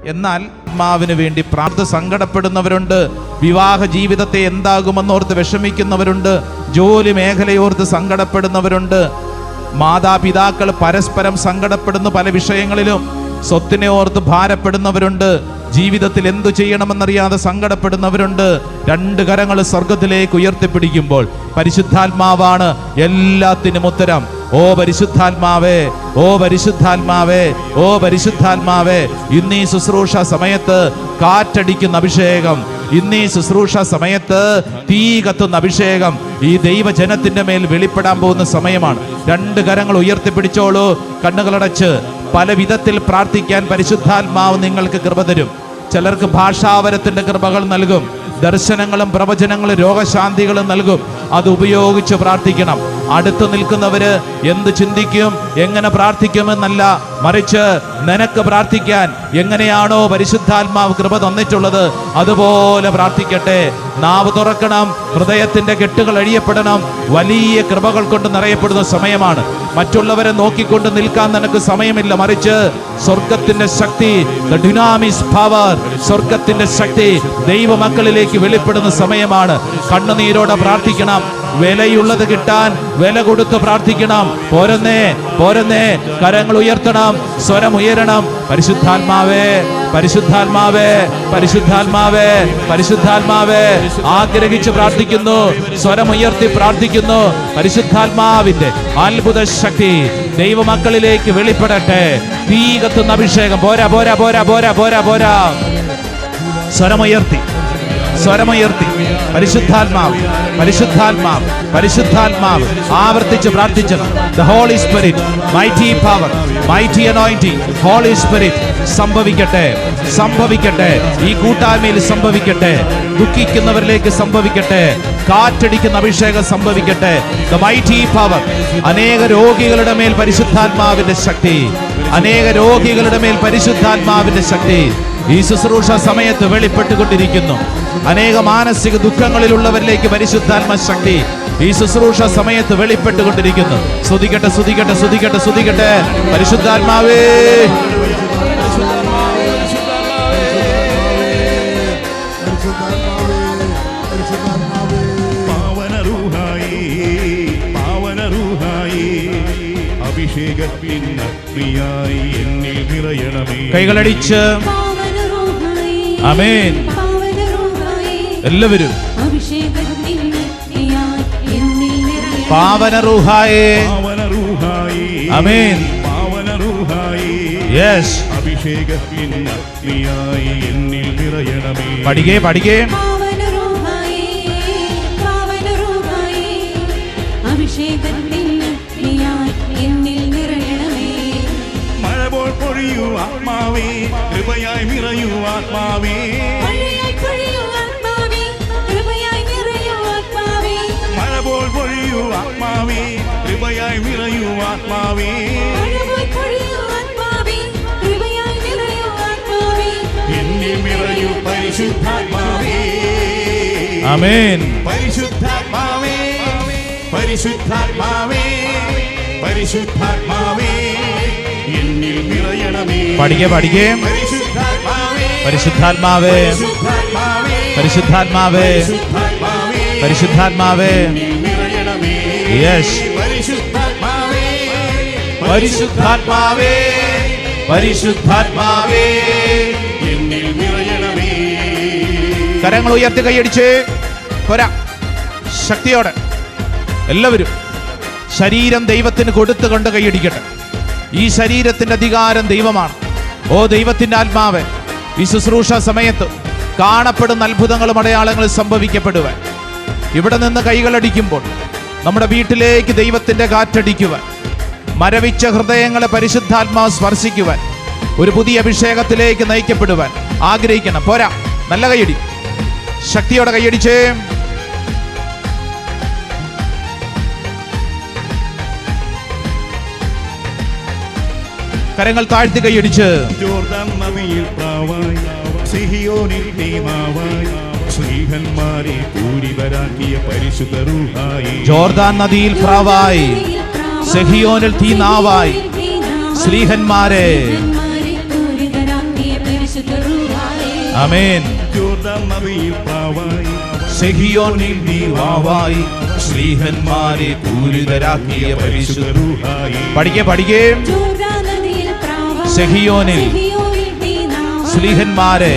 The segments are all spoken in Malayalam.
എന്നാൽ ആത്മാവിന് വേണ്ടി സങ്കടപ്പെടുന്നവരുണ്ട്. വിവാഹ ജീവിതത്തെ എന്താകുമെന്നോർത്ത് വിഷമിക്കുന്നവരുണ്ട്. ജോലി മേഖലയോർത്ത് സങ്കടപ്പെടുന്നവരുണ്ട്. മാതാപിതാക്കൾ പരസ്പരം സങ്കടപ്പെടുന്ന പല വിഷയങ്ങളിലും. സ്വത്തിനെ ഓർത്ത് ഭാരപ്പെടുന്നവരുണ്ട്. ജീവിതത്തിൽ എന്തു ചെയ്യണമെന്നറിയാതെ സങ്കടപ്പെടുന്നവരുണ്ട്. രണ്ട് കരങ്ങൾ സ്വർഗത്തിലേക്ക് ഉയർത്തിപ്പിടിക്കുമ്പോൾ പരിശുദ്ധാത്മാവാണ് എല്ലാത്തിനും ഉത്തരം. ഓ പരിശുദ്ധാത്മാവേ, ഓ പരിശുദ്ധാത്മാവേ, ഓ പരിശുദ്ധാത്മാവേ, ഇന്നീ ശുശ്രൂഷ സമയത്ത് കാറ്റടിക്കുന്ന അഭിഷേകം, ഇന്നീ ശുശ്രൂഷ സമയത്ത് തീ കത്തുന്ന അഭിഷേകം ഈ ദൈവജനത്തിന്റെ മേൽ വെളിപ്പെടാൻ പോകുന്ന സമയമാണ്. രണ്ട് കരങ്ങൾ ഉയർത്തിപ്പിടിച്ചോളൂ. കണ്ണുകളടച്ച് പല വിധത്തിൽ പ്രാർത്ഥിക്കാൻ പരിശുദ്ധാത്മാവ് നിങ്ങൾക്ക് കൃപ തരും. ചിലർക്ക് ഭാഷാവരത്തിന്റെ കൃപകൾ നൽകും. ദർശനങ്ങളും പ്രവചനങ്ങളും രോഗശാന്തികളും നൽകും. അത് ഉപയോഗിച്ച് പ്രാർത്ഥിക്കണം. അടുത്ത് നിൽക്കുന്നവര് എന്ത് ചിന്തിക്കും, എങ്ങനെ പ്രാർത്ഥിക്കുമെന്നല്ല, മറിച്ച് നിനക്ക് പ്രാർത്ഥിക്കാൻ എങ്ങനെയാണോ പരിശുദ്ധാത്മാവ് കൃപ തന്നിട്ടുള്ളത് അതുപോലെ പ്രാർത്ഥിക്കട്ടെ. നാവ് തുറക്കണം, ഹൃദയത്തിന്റെ കെട്ടുകൾ അഴിയപ്പെടണം. വലിയ കൃപകൾ കൊണ്ട് നിറയപ്പെടുന്ന സമയമാണ്. മറ്റുള്ളവരെ നോക്കിക്കൊണ്ട് നിൽക്കാൻ നിനക്ക് സമയമില്ല, മറിച്ച് സ്വർഗത്തിന്റെ ശക്തി, the dunamis power, സ്വർഗത്തിന്റെ ശക്തി ദൈവമക്കളിലേക്ക് വെളിപ്പെടുന്ന സമയമാണ്. കണ്ണുനീരോടെ പ്രാർത്ഥിക്കണം. വിലയുള്ളത് കിട്ടാൻ വില കൊടുത്ത് പ്രാർത്ഥിക്കണം. പോരന്നേ, പോരന്നേ, കരങ്ങൾ ഉയർത്തണം, സ്വരം ഉയരണം. പരിശുദ്ധാത്മാവേ, പരിശുദ്ധാത്മാവേ, പരിശുദ്ധാത്മാവേ, പരിശുദ്ധാത്മാവേ, ആഗ്രഹിച്ച് പ്രാർത്ഥിക്കുന്നു, സ്വരമുയർത്തി പ്രാർത്ഥിക്കുന്നു. പരിശുദ്ധാത്മാവിന്റെ അത്ഭുത ശക്തി ദൈവമക്കളിലേക്ക് വെളിപ്പെടട്ടെ. തീ കത്തുന്ന അഭിഷേകം. പോരാ, പോരാ, പോരാ, പോരാ, പോരാ, പോരാ. സ്വരമുയർത്തി, സ്വരമുയർത്തി. പരിശുദ്ധാത്മാവ്, പരിശുദ്ധാത്മാവ്, പരിശുദ്ധാത്മാവ്. ആവർത്തിച്ച് പ്രാർത്ഥിച്ചത്. The Holy Spirit, mighty power, mighty anointing, Holy Spirit സംഭവിക്കട്ടെ, സംഭവിക്കട്ടെ. ഈ കൂട്ടായ്മയിൽ സംഭവിക്കട്ടെ. ദുഃഖിക്കുന്നവരിലേക്ക് സംഭവിക്കട്ടെ. കാറ്റടിക്കുന്ന അഭിഷേകം സംഭവിക്കട്ടെ. The mighty power. അനേക രോഗികളുടെ മേൽ പരിശുദ്ധാത്മാവിന്റെ ശക്തി, അനേക രോഗികളുടെ മേൽ പരിശുദ്ധാത്മാവിന്റെ ശക്തി ഈ ശുശ്രൂഷ സമയത്ത് വെളിപ്പെട്ടുകൊണ്ടിരിക്കുന്നു. അനേക മാനസിക ദുഃഖങ്ങളിലുള്ളവരിലേക്ക് പരിശുദ്ധാത്മ ശക്തി ഈ ശുശ്രൂഷ സമയത്ത് വെളിപ്പെട്ടുകൊണ്ടിരിക്കുന്നു. സ്തുതിക്കട്ടെ, സ്തുതിക്കട്ടെ, സ്തുതിക്കട്ടെ, സ്തുതിക്കട്ടെ. പരിശുദ്ധാത്മാവേ, കൈകളടിച്ച് ആമേൻ. എല്ലാവരും പാവന റൂഹായേ, ആമേൻ. യെസ്, പഠിക്കേ, പഠിക്കേ. ആത്മാവേ, കൃപയായി നിറയൂ ആത്മാവേ, മഴ പോൽ പൊഴിയൂ ആത്മാവേ, കൃപയായി നിറയൂ ആത്മാവേ, എന്നിൽ നിറയൂ പരിശുദ്ധാത്മാവേ. ആമേൻ. പരിശുദ്ധാത്മാവേ, പരിശുദ്ധാത്മാവേ, പരിശുദ്ധാത്മാവേ, എന്നിൽ നിറയണമേ. പഠിക്കേ, പഠിക്കേ. പരിശുദ്ധാത്മാവേ, പരിശുദ്ധാത്മാവേ, പരിശുദ്ധാത്മാവേ. യെസ്, പരിശുദ്ധാത്മാവേ, പരിശുദ്ധാത്മാവേ, പരിശുദ്ധാത്മാവേ, എന്നിൽ നിറയണമേ. കരങ്ങൾ ഉയർത്തി കൈയടിച്ച് പോരാ. ശക്തിയോടെ എല്ലാവരും ശരീരം ദൈവത്തിന് കൊടുത്തുകൊണ്ട് കൈയടിക്കട്ടെ. ഈ ശരീരത്തിന്റെ അധികാരം ദൈവമാണ്. ഓ ദൈവത്തിന്റെ ആത്മാവേ, ഈ ശുശ്രൂഷ സമയത്ത് കാണപ്പെടുന്ന അത്ഭുതങ്ങളും അടയാളങ്ങളും സംഭവിക്കപ്പെടുവാൻ, ഇവിടെ നിന്ന് കൈകളടിക്കുമ്പോൾ നമ്മുടെ വീട്ടിലേക്ക് ദൈവത്തിന്റെ കാറ്റടിക്കുവാൻ, മരവിച്ച ഹൃദയങ്ങളെ പരിശുദ്ധാത്മാവ് സ്പർശിക്കുവാൻ, ഒരു പുതിയ അഭിഷേകത്തിലേക്ക് നയിക്കപ്പെടുവാൻ ആഗ്രഹിക്കണം. പോരാ, നല്ല കൈയടി, ശക്തിയോടെ കൈയടിച്ചേ. കരങ്ങൾ താഴ്ത്തി കൈയടിച്ച്. ജോർദാൻ നദിയിൽ പ്രാവായി, സിഹിയോനിൽ തീമാവായി, ശ്രീഹന്മാരെ പൂരിതരാക്കിയ പരിശുദ്ധ റൂഹായി. ജോർദാൻ നദിയിൽ പ്രാവായി, സിഹിയോനിൽ തീനാവായി, ശ്രീഹന്മാരെ പരിശുദ്ധ റൂഹായേ. ആമേൻ. ജോർദാൻ നദിയിൽ പ്രാവായി സിഹിയോനിൽ നീ വാവായി ശ്രീഹന്മാരെ പൂരിതരാക്കിയ പരിശുദ്ധ റൂഹായി. പഠിക്കേ ജോർദാൻ നദിയിൽ പ്രാവായി സിഹിയോനിൽ നീ നാവായി ശ്രീഹന്മാരെ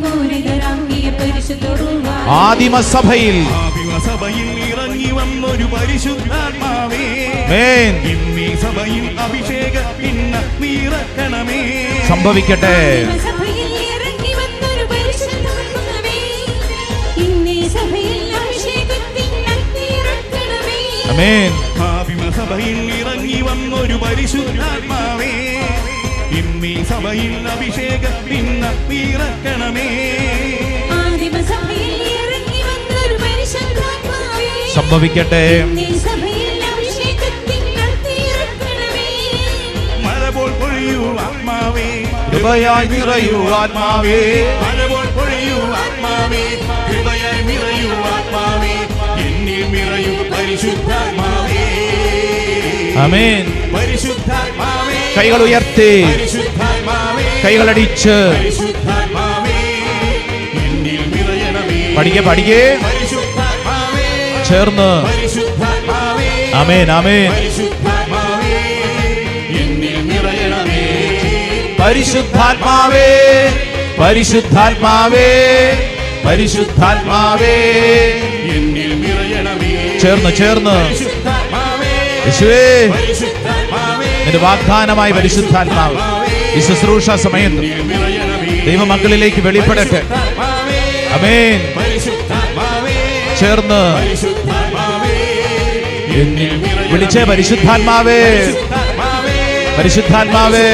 പൂരിതരാക്കിയ പരിശുദ്ധ റൂഹായേ. ആദിമസഭയിൽ സഭയിൽ ഇറങ്ങി വന്നൊരു പരിശുദ്ധാത്മാവേ, ആമേൻ. ഇന്നീ സഭയിൽ അഭിഷേക ഇന്ന നിറക്കണമേ. സംഭവിക്കട്ടെ. സഭയിൽ ഇറങ്ങി വന്നൊരു പരിശുദ്ധാത്മാവേ, ഇന്നീ സഭയിൽ അഭിഷേകത്തിൻ അഗ്നി ഇറക്കണമേ. ആമേൻ. സഭയിൽ ഇറങ്ങി വന്നൊരു പരിശുദ്ധാത്മാവേ, ഇന്നീ സഭയിൽ അഭിഷേക ഇന്ന നിറക്കണമേ. ആദിമസഭയിൽ ഇറങ്ങി വന്നൊരു പരിശുദ്ധാത്മാവേ, സംഭവിക്കട്ടെ. ഇന്നീ സഭയിൽ അഭിഷേകത്തിൻ അഗ്നി ഇറക്കണമേ. മഴ പോൽ പൊഴിയൂ ആത്മാവേ, കൃപയായി നിറയൂ ആത്മാവേ. മഴ പോൽ പൊഴിയൂ ആത്മാവേ, കൃപയായി നിറയൂ ആത്മാവേ, എന്നിൽ നിറയൂ പരിശുദ്ധാത്മാവേ. ആമേൻ. പരിശുദ്ധാത്മാവേ, കൈകൾ ഉയർത്തി പരിശുദ്ധാത്മാവേ, കൈകളടിച്ച് പരിശുദ്ധാത്മാവേ, എന്നിൽ നിറയണമേ. പഠിക്കേ പരിശുദ്ധാത്മാവേ, ചേർന്ന്. പരിശുദ്ധാത്മാവേ, ആമേൻ. ആമേൻ. പരിശുദ്ധാത്മാവേ, എന്നിൽ നിറയണമേ. പരിശുദ്ധാത്മാവേ, പരിശുദ്ധാത്മാവേ, പരിശുദ്ധാത്മാവേ. എന്നിൽ നിറയണമേ. ചേർന്ന് പരിശുദ്ധാത്മാവേ, യേശുവേ, പരിശുദ്ധാത്മാവേ, നിന്റെ വാഗ്ദാനമായി പരിശുദ്ധാത്മാവ് ഈ ശുശ്രൂഷ സമയത്ത് എന്നിൽ നിറയണമേ. ദൈവമക്കളിലേക്ക് വെളിപ്പെടട്ടെ. പരിശുദ്ധാത്മാവേ, ആമേൻ. പരിശുദ്ധാത്മാവേ, ചേർന്ന് പരിശുദ്ധാത്മാവേ, എന്നിൽ നിറയണമേ. വിളിച്ചേ പരിശുദ്ധാത്മാവേ, പരിശുദ്ധാത്മാവേ,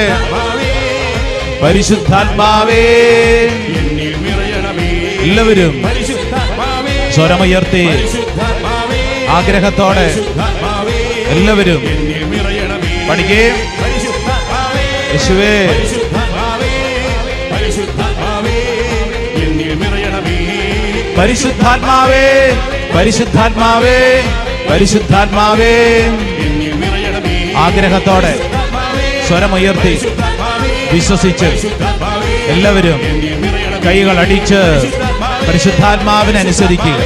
പരിശുദ്ധാത്മാവേ. എന്നിൽ നിറയണമേ. എല്ലാവരും പരിശുദ്ധാത്മാവേ, സ്വരമുയർത്തി പരിശുദ്ധാത്മാവേ, ആഗ്രഹത്തോടെ പരിശുദ്ധാത്മാവേ, എല്ലാവരും എന്നിൽ നിറയണമേ. പഠിക്കേ. പരിശുദ്ധാത്മാവേ, യേശുവേ, പരിശുദ്ധാത്മാവേ, പരിശുദ്ധാത്മാവേ, എന്നിൽ നിറയണമേ. പരിശുദ്ധാത്മാവേ, പരിശുദ്ധാത്മാവേ, പരിശുദ്ധാത്മാവേ. എന്നിൽ നിറയണമേ. ആഗ്രഹത്തോടെ സ്വരമുയർത്തി വിശ്വസിച്ച് എല്ലാവരും കൈകൾ അടിച്ച് പരിശുദ്ധാത്മാവിനെ അനുസരിക്കുക.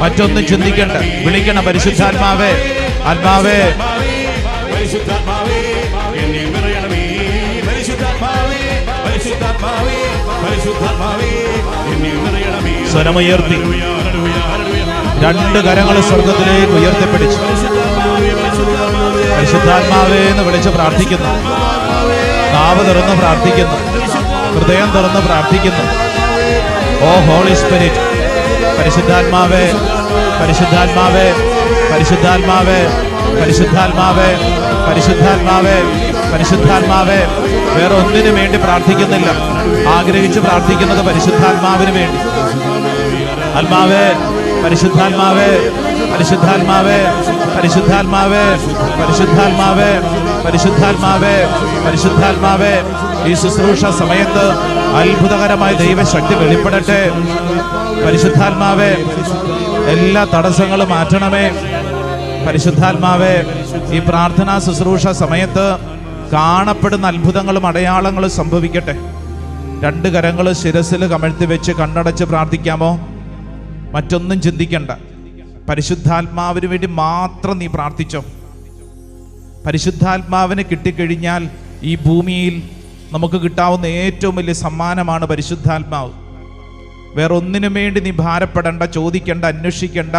മറ്റൊന്നും ചിന്തിക്കണ്ട. വിളിക്കണം പരിശുദ്ധാത്മാവേ, ആത്മാവേ. പരിശുദ്ധാത്മാവേ, എന്നിൽ നിറയണമേ. പരിശുദ്ധാത്മാവേ, പരിശുദ്ധാത്മാവേ, പരിശുദ്ധാത്മാവേ, എന്നിൽ നിറയണമേ. സ്വരമുയർത്തി ഹല്ലേലൂയ, ഹല്ലേലൂയ, ഹല്ലേലൂയ. രണ്ട് കരങ്ങൾ സ്വർഗത്തിലേക്ക് ഉയർത്തിപ്പിടിച്ചു പരിശുദ്ധാത്മാവേ എന്ന് വിളിച്ച് പ്രാർത്ഥിക്കുന്നു. നാവ് തുറന്ന് പ്രാർത്ഥിക്കുന്നു. ഹൃദയം തുറന്ന് പ്രാർത്ഥിക്കുന്നു. ഓ ഹോളി സ്പിരിറ്റ്, പരിശുദ്ധാത്മാവേ, പരിശുദ്ധാത്മാവേ, പരിശുദ്ധാത്മാവേ, പരിശുദ്ധാത്മാവേ, പരിശുദ്ധാത്മാവേ, പരിശുദ്ധാത്മാവേ. വേറെ ഒന്നിനു വേണ്ടി പ്രാർത്ഥിക്കുന്നില്ല. ആഗ്രഹിച്ച് പ്രാർത്ഥിക്കുന്നത് പരിശുദ്ധാത്മാവിന് വേണ്ടി. ആത്മാവേ, പരിശുദ്ധാത്മാവേ, പരിശുദ്ധാത്മാവേ, പരിശുദ്ധാത്മാവേ, പരിശുദ്ധാത്മാവേ, പരിശുദ്ധാത്മാവേ, പരിശുദ്ധാത്മാവേ. ഈ ശുശ്രൂഷ സമയത്ത് അത്ഭുതകരമായ ദൈവശക്തി വെളിപ്പെടട്ടെ. പരിശുദ്ധാത്മാവേ, എല്ലാ തടസ്സങ്ങളും മാറ്റണമേ. പരിശുദ്ധാത്മാവേ, ഈ പ്രാർത്ഥനാ ശുശ്രൂഷ സമയത്ത് കാണപ്പെടുന്ന അത്ഭുതങ്ങളും അടയാളങ്ങളും സംഭവിക്കട്ടെ. രണ്ട് കരങ്ങൾ ശിരസിൽ കമഴ്ത്തി വെച്ച് കണ്ണടച്ച് പ്രാർത്ഥിക്കാമോ? മറ്റൊന്നും ചിന്തിക്കണ്ട. പരിശുദ്ധാത്മാവിന് വേണ്ടി മാത്രം നീ പ്രാർത്ഥിച്ചോ. പരിശുദ്ധാത്മാവിന് കിട്ടിക്കഴിഞ്ഞാൽ ഈ ഭൂമിയിൽ നമുക്ക് കിട്ടാവുന്ന ഏറ്റവും വലിയ സമ്മാനമാണ് പരിശുദ്ധാത്മാവ്. വേറെ ഒന്നിനു വേണ്ടി നീ ഭാരപ്പെടണ്ട, ചോദിക്കണ്ട, അന്വേഷിക്കണ്ട.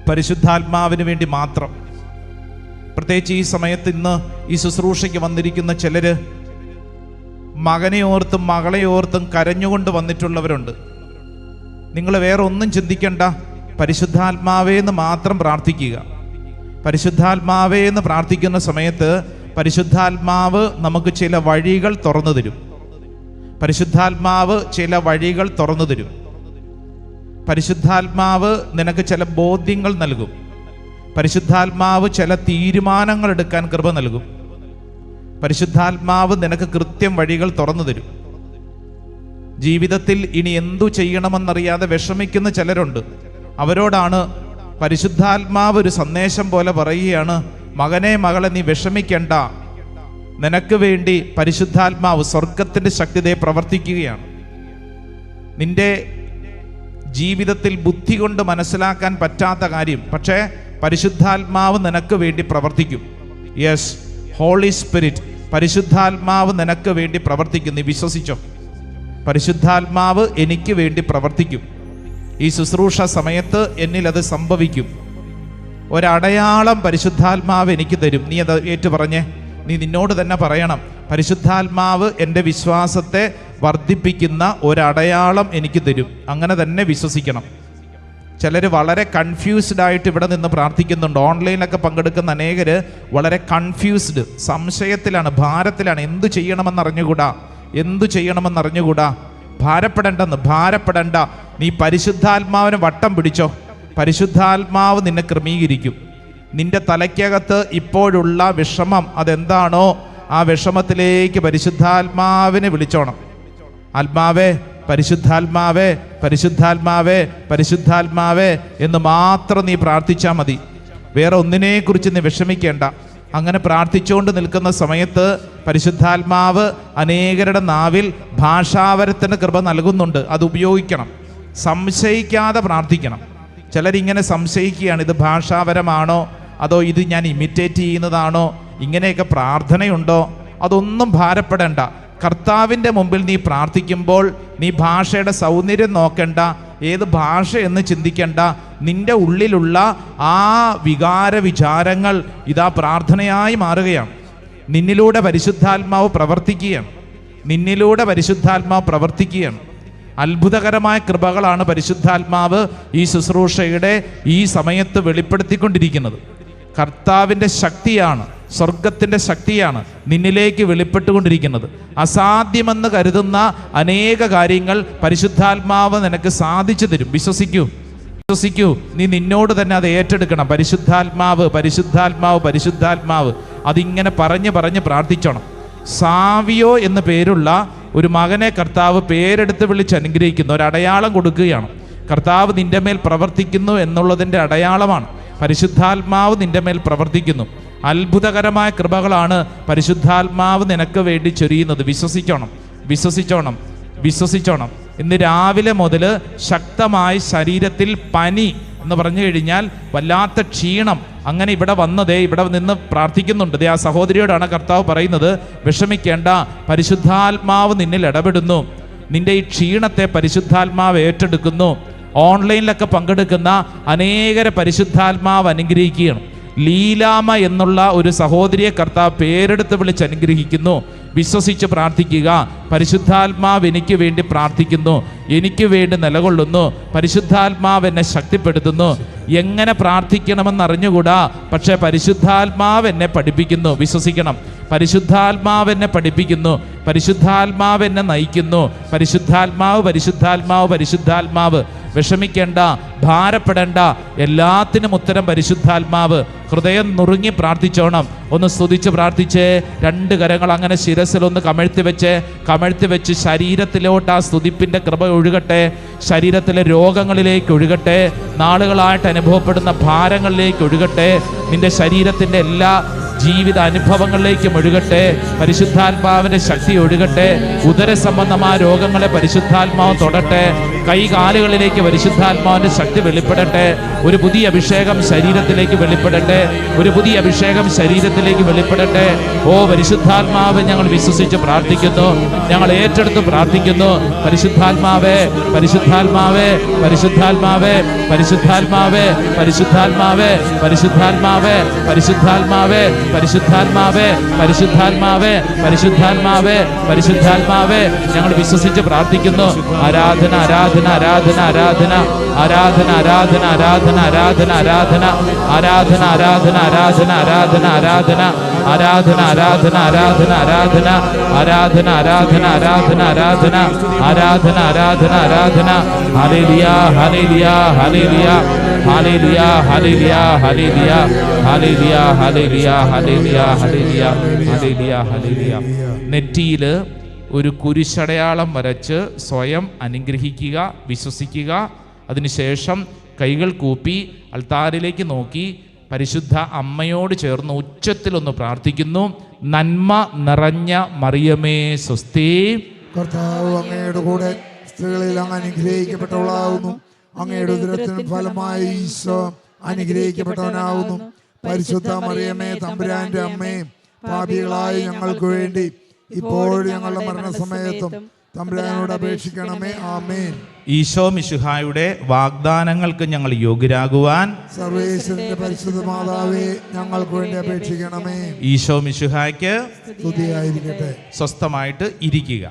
പരിശുദ്ധാത്മാവിന് വേണ്ടി മാത്രം. പ്രത്യേകിച്ച് ഈ സമയത്ത് ഇന്ന് ഈ ശുശ്രൂഷയ്ക്ക് വന്നിരിക്കുന്ന ചിലര് മകനെ ഓർത്തും മകളെ ഓർത്തും കരഞ്ഞുകൊണ്ട് വന്നിട്ടുള്ളവരുണ്ട്. നിങ്ങൾ വേറെ ഒന്നും ചിന്തിക്കണ്ട. പരിശുദ്ധാത്മാവേ എന്ന് മാത്രം പ്രാർത്ഥിക്കുക. പരിശുദ്ധാത്മാവേ എന്ന് പ്രാർത്ഥിക്കുന്ന സമയത്ത് പരിശുദ്ധാത്മാവ് നമുക്ക് ചില വഴികൾ തുറന്നു തരും. പരിശുദ്ധാത്മാവ് ചില വഴികൾ തുറന്നു തരും. പരിശുദ്ധാത്മാവ് നിനക്ക് ചില ബോധ്യങ്ങൾ നൽകും. പരിശുദ്ധാത്മാവ് ചില തീരുമാനങ്ങൾ എടുക്കാൻ കൃപ നൽകും. പരിശുദ്ധാത്മാവ് നിനക്ക് കൃത്യം വഴികൾ തുറന്നു തരും. ജീവിതത്തിൽ ഇനി എന്തു ചെയ്യണമെന്നറിയാതെ വിഷമിക്കുന്ന ചിലരുണ്ട്. അവരോടാണ് പരിശുദ്ധാത്മാവ് ഒരു സന്ദേശം പോലെ പറയുകയാണ്, മകനെ മകളെ നീ വിഷമിക്കണ്ട, നിനക്ക് വേണ്ടി പരിശുദ്ധാത്മാവ് സ്വർഗത്തിൻ്റെ ശക്തിയെ പ്രവർത്തിക്കുകയാണ്. നിന്റെ ജീവിതത്തിൽ ബുദ്ധി കൊണ്ട് മനസ്സിലാക്കാൻ പറ്റാത്ത കാര്യം, പക്ഷേ പരിശുദ്ധാത്മാവ് നിനക്ക് വേണ്ടി പ്രവർത്തിക്കും. യെസ്, ഹോളി സ്പിരിറ്റ്, പരിശുദ്ധാത്മാവ് നിനക്ക് വേണ്ടി പ്രവർത്തിക്കും. നീ വിശ്വസിച്ചോ? പരിശുദ്ധാത്മാവ് എനിക്ക് വേണ്ടി പ്രവർത്തിക്കും. ഈ ശുശ്രൂഷ സമയത്ത് എന്നിൽ അത് സംഭവിക്കും. ഒരടയാളം പരിശുദ്ധാത്മാവ് എനിക്ക് തരും. നീ അത് ഏറ്റു പറഞ്ഞേ. നീ നിന്നോട് തന്നെ പറയണം, പരിശുദ്ധാത്മാവ് എൻ്റെ വിശ്വാസത്തെ വർദ്ധിപ്പിക്കുന്ന ഒരടയാളം എനിക്ക് തരും. അങ്ങനെ തന്നെ വിശ്വസിക്കണം. ചിലർ വളരെ കൺഫ്യൂസ്ഡ് ആയിട്ട് ഇവിടെ നിന്ന് പ്രാർത്ഥിക്കുന്നുണ്ട്. ഓൺലൈനിലൊക്കെ പങ്കെടുക്കുന്ന അനേകർ വളരെ കൺഫ്യൂസ്ഡ്, സംശയത്തിലാണ്, ഭാരത്തിലാണ്. എന്തു ചെയ്യണമെന്നറിഞ്ഞുകൂടാ. ഭാരപ്പെടേണ്ട. നീ പരിശുദ്ധാത്മാവിനെ വട്ടം പിടിച്ചോ. പരിശുദ്ധാത്മാവ് നിന്നെ ക്രമീകരിക്കും. നിന്റെ തലയ്ക്കകത്ത് ഇപ്പോഴുള്ള വിഷമം അതെന്താണോ, ആ വിഷമത്തിലേക്ക് പരിശുദ്ധാത്മാവിനെ വിളിച്ചോണം. ആത്മാവേ, പരിശുദ്ധാത്മാവേ, പരിശുദ്ധാത്മാവേ, പരിശുദ്ധാത്മാവേ എന്ന് മാത്രം നീ പ്രാർത്ഥിച്ചാൽ മതി. വേറെ ഒന്നിനെക്കുറിച്ച് നീ വിഷമിക്കേണ്ട. അങ്ങനെ പ്രാർത്ഥിച്ചുകൊണ്ട് നിൽക്കുന്ന സമയത്ത് പരിശുദ്ധാത്മാവ് അനേകരുടെ നാവിൽ ഭാഷാവരത്തിന് കൃപ നൽകുന്നുണ്ട്. അത് ഉപയോഗിക്കണം. സംശയിക്കാതെ പ്രാർത്ഥിക്കണം. ചിലരിങ്ങനെ സംശയിക്കുകയാണ്, ഇത് ഭാഷാവരമാണോ അതോ ഇത് ഞാൻ ഇമിറ്റേറ്റ് ചെയ്യുന്നതാണോ, ഇങ്ങനെയൊക്കെ പ്രാർത്ഥനയുണ്ടോ? അതൊന്നും ഭാരപ്പെടേണ്ട. കർത്താവിൻ്റെ മുമ്പിൽ നീ പ്രാർത്ഥിക്കുമ്പോൾ നീ ഭാഷയുടെ സൗന്ദര്യം നോക്കണ്ട, ഏത് ഭാഷ എന്ന് ചിന്തിക്കണ്ട. നിന്റെ ഉള്ളിലുള്ള ആ വിചാരങ്ങൾ ഇതാ പ്രാർത്ഥനയായി മാറുകയാണ്. നിന്നിലൂടെ പരിശുദ്ധാത്മാവ് പ്രവർത്തിക്കുകയാണ്. അത്ഭുതകരമായ കൃപകളാണ് പരിശുദ്ധാത്മാവ് ഈ ശുശ്രൂഷയുടെ ഈ സമയത്ത് വെളിപ്പെടുത്തിക്കൊണ്ടിരിക്കുന്നത്. കർത്താവിൻ്റെ ശക്തിയാണ്, സ്വർഗത്തിൻ്റെ ശക്തിയാണ് നിന്നിലേക്ക് വെളിപ്പെട്ടുകൊണ്ടിരിക്കുന്നത്. അസാധ്യമെന്ന് കരുതുന്ന അനേക കാര്യങ്ങൾ പരിശുദ്ധാത്മാവ് നിനക്ക് സാധിച്ചു തരും. വിശ്വസിക്കൂ. നീ നിന്നോട് തന്നെ അത് ഏറ്റെടുക്കണം. പരിശുദ്ധാത്മാവ്. അതിങ്ങനെ പറഞ്ഞ് പ്രാർത്ഥിച്ചോണം. സാവിയോ എന്ന പേരുള്ള ഒരു മകനെ കർത്താവ് പേരെടുത്ത് വിളിച്ച് അനുഗ്രഹിക്കുന്നു. ഒരു അടയാളം കൊടുക്കുകയാണ്. കർത്താവ് നിന്റെ മേൽ പ്രവർത്തിക്കുന്നു എന്നുള്ളതിൻ്റെ അടയാളമാണ്. പരിശുദ്ധാത്മാവ് നിന്റെ മേൽ പ്രവർത്തിക്കുന്നു. അത്ഭുതകരമായ കൃപകളാണ് പരിശുദ്ധാത്മാവ് നിനക്ക് വേണ്ടി ചൊരിയുന്നത്. വിശ്വസിച്ചോണം. ഇന്ന് രാവിലെ മുതൽ ശക്തമായ ശരീരത്തിൽ പനി എന്ന് പറഞ്ഞു കഴിഞ്ഞാൽ വല്ലാത്ത ക്ഷീണം. അങ്ങനെ ഇവിടെ നിന്ന് പ്രാർത്ഥിക്കുന്നുണ്ട്. ആ സഹോദരിയോടാണ് കർത്താവ് പറയുന്നത്, വിഷമിക്കേണ്ട, പരിശുദ്ധാത്മാവ് നിന്നിൽ ഇടപെടുന്നു. നിന്റെ ഈ ക്ഷീണത്തെ പരിശുദ്ധാത്മാവ് ഏറ്റെടുക്കുന്നു. ഓൺലൈനിലൊക്കെ പങ്കെടുക്കുന്ന അനേകരെ പരിശുദ്ധാത്മാവ് അനുഗ്രഹിക്കുകയാണ്. ലീലാമ എന്നുള്ള ഒരു സഹോദരിയെ കർത്താവ് പേരെടുത്ത് വിളിച്ച് അനുഗ്രഹിക്കുന്നു. വിശ്വസിച്ച് പ്രാർത്ഥിക്കുക. പരിശുദ്ധാത്മാവ് എനിക്ക് വേണ്ടി പ്രാർത്ഥിക്കുന്നു, എനിക്ക് വേണ്ടി നിലകൊള്ളുന്നു. പരിശുദ്ധാത്മാവ് എന്നെ ശക്തിപ്പെടുത്തുന്നു. എങ്ങനെ പ്രാർത്ഥിക്കണമെന്നറിഞ്ഞുകൂടാ, പക്ഷേ പരിശുദ്ധാത്മാവ് എന്നെ പഠിപ്പിക്കുന്നു. വിശ്വസിക്കണം. പരിശുദ്ധാത്മാവ് എന്നെ പഠിപ്പിക്കുന്നു. പരിശുദ്ധാത്മാവ് എന്നെ നയിക്കുന്നു. പരിശുദ്ധാത്മാവ്. വിഷമിക്കേണ്ട, ഭാരപ്പെടേണ്ട. എല്ലാത്തിനും ഉത്തരം പരിശുദ്ധാത്മാവ്. ഹൃദയം നുറുങ്ങി പ്രാർത്ഥിച്ചോണം. ഒന്ന് സ്തുതിച്ച് പ്രാർത്ഥിച്ചേ. രണ്ട് കരങ്ങൾ അങ്ങനെ ശിരസിലൊന്ന് കമഴ്ത്തി വെച്ച് ശരീരത്തിലോട്ട് ആ സ്തുതിപ്പിൻ്റെ കൃപ ഒഴുകട്ടെ. ശരീരത്തിലെ രോഗങ്ങളിലേക്ക് ഒഴുകട്ടെ. നാളുകളായിട്ട് അനുഭവപ്പെടുന്ന ഭാരങ്ങളിലേക്ക് ഒഴുകട്ടെ. നിന്റെ ശരീരത്തിൻ്റെ എല്ലാ ജീവിത അനുഭവങ്ങളിലേക്കും ഒഴുകട്ടെ. പരിശുദ്ധാത്മാവിൻ്റെ ശക്തി ഒഴുകട്ടെ. ഉദര സംബന്ധമായ രോഗങ്ങളെ പരിശുദ്ധാത്മാവ് തൊടട്ടെ. കൈകാലുകളിലേക്ക് പരിശുദ്ധാത്മാവിൻ്റെ ശക്തി വെളിപ്പെടട്ടെ. ഒരു പുതിയ അഭിഷേകം ശരീരത്തിലേക്ക് വെളിപ്പെടട്ടെ. ഓ പരിശുദ്ധാത്മാവ്, ഞങ്ങൾ വിശ്വസിച്ച് പ്രാർത്ഥിക്കുന്നു. ഞങ്ങൾ ഏറ്റെടുത്ത് പ്രാർത്ഥിക്കുന്നു. പരിശുദ്ധാത്മാവേ. ഞങ്ങൾ വിശ്വസിച്ച് പ്രാർത്ഥിക്കുന്നു. ആരാധന നെറ്റിയിൽ ഒരു കുരിശടയാളം വരച്ച് സ്വയം അനുഗ്രഹിക്കുക, വിശ്വസിക്കുക. അതിനുശേഷം കൈകൾ കൂപ്പി അൾത്താരിലേക്ക് നോക്കി പരിശുദ്ധ അമ്മയോട് ചേർന്ന് ഉച്ചത്തിലൊന്ന് പ്രാർത്ഥിക്കുന്നു. നന്മ നിറഞ്ഞ മറിയമേ സ്വസ്തി, കർത്താവ് അങ്ങയുടെ കൂടെ സ്ത്രീകളിൽ അങ്ങ് അനുഗ്രഹിക്കപ്പെട്ടവളാവുന്നു. അങ്ങയുടെ ഉദരത്തിന് ഫലമായി ഈശോ അനുഗ്രഹിക്കപ്പെട്ടവനാവുന്നു. പരിശുദ്ധ മറിയമേ തമ്പുരാന്റെ അമ്മേ, പാപികളായ ഞങ്ങൾക്ക് വേണ്ടി ഇപ്പോഴും ഞങ്ങളുടെ മരണസമയത്തും തമ്പുരാനോട് അപേക്ഷിക്കണമേ. ആമേൻ. ഈശോ മിശിഹായുടെ വാഗ്ദാനങ്ങൾക്ക് ഞങ്ങൾ യോഗ്യരാകുവാൻ സർവേശ്വരന്റെ പരിശുദ്ധ മാതാവേ, ഞങ്ങൾക്ക് വേണ്ടി അപേക്ഷിക്കണമേ. ഈശോ മിശിഹായ്ക്ക് സ്തുതിയായിരിക്കട്ടെ. സ്വസ്ഥമായിട്ട് ഇരിക്കുക.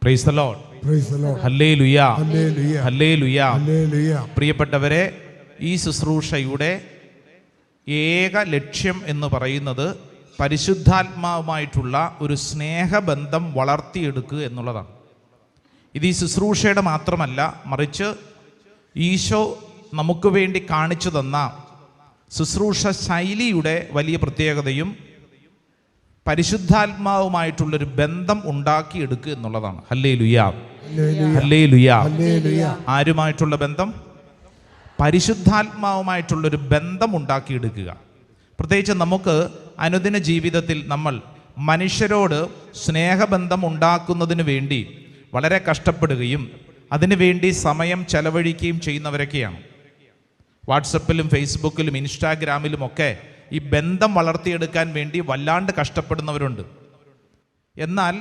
Price the Lord. Price the Lord. Hallelujah, ഹല്ലേലൂയ, ഹല്ലേലൂയ. ഹല്ലേലൂയ. പ്രിയപ്പെട്ടവരെ, ഈ ശുശ്രൂഷയുടെ ഏക ലക്ഷ്യം എന്ന് പറയുന്നത് പരിശുദ്ധാത്മാവുമായിട്ടുള്ള ഒരു സ്നേഹബന്ധം വളർത്തിയെടുക്കുക എന്നുള്ളതാണ്. ഇത് ഈ ശുശ്രൂഷയുടെ മാത്രമല്ല, മറിച്ച് ഈശോ നമുക്ക് വേണ്ടി കാണിച്ചു തന്ന ശുശ്രൂഷ ശൈലിയുടെ വലിയ പ്രത്യേകതയും പരിശുദ്ധാത്മാവുമായിട്ടുള്ളൊരു ബന്ധം ഉണ്ടാക്കിയെടുക്കുക എന്നുള്ളതാണ്. Hallelujah, hallelujah. ആരുമായിട്ടുള്ള ബന്ധം? പരിശുദ്ധാത്മാവുമായിട്ടുള്ളൊരു ബന്ധം ഉണ്ടാക്കിയെടുക്കുക. പ്രത്യേകിച്ച് നമുക്ക് അനുദിന ജീവിതത്തിൽ നമ്മൾ മനുഷ്യരോട് സ്നേഹബന്ധം ഉണ്ടാക്കുന്നതിന് വേണ്ടി വളരെ കഷ്ടപ്പെടുകയും അതിനുവേണ്ടി സമയം ചെലവഴിക്കുകയും ചെയ്യുന്നവരൊക്കെയാണ്. വാട്സപ്പിലും ഫേസ്ബുക്കിലും ഇൻസ്റ്റാഗ്രാമിലുമൊക്കെ ഈ ബന്ധം വളർത്തിയെടുക്കാൻ വേണ്ടി വല്ലാണ്ട് കഷ്ടപ്പെടുന്നവരുണ്ട്. എന്നാൽ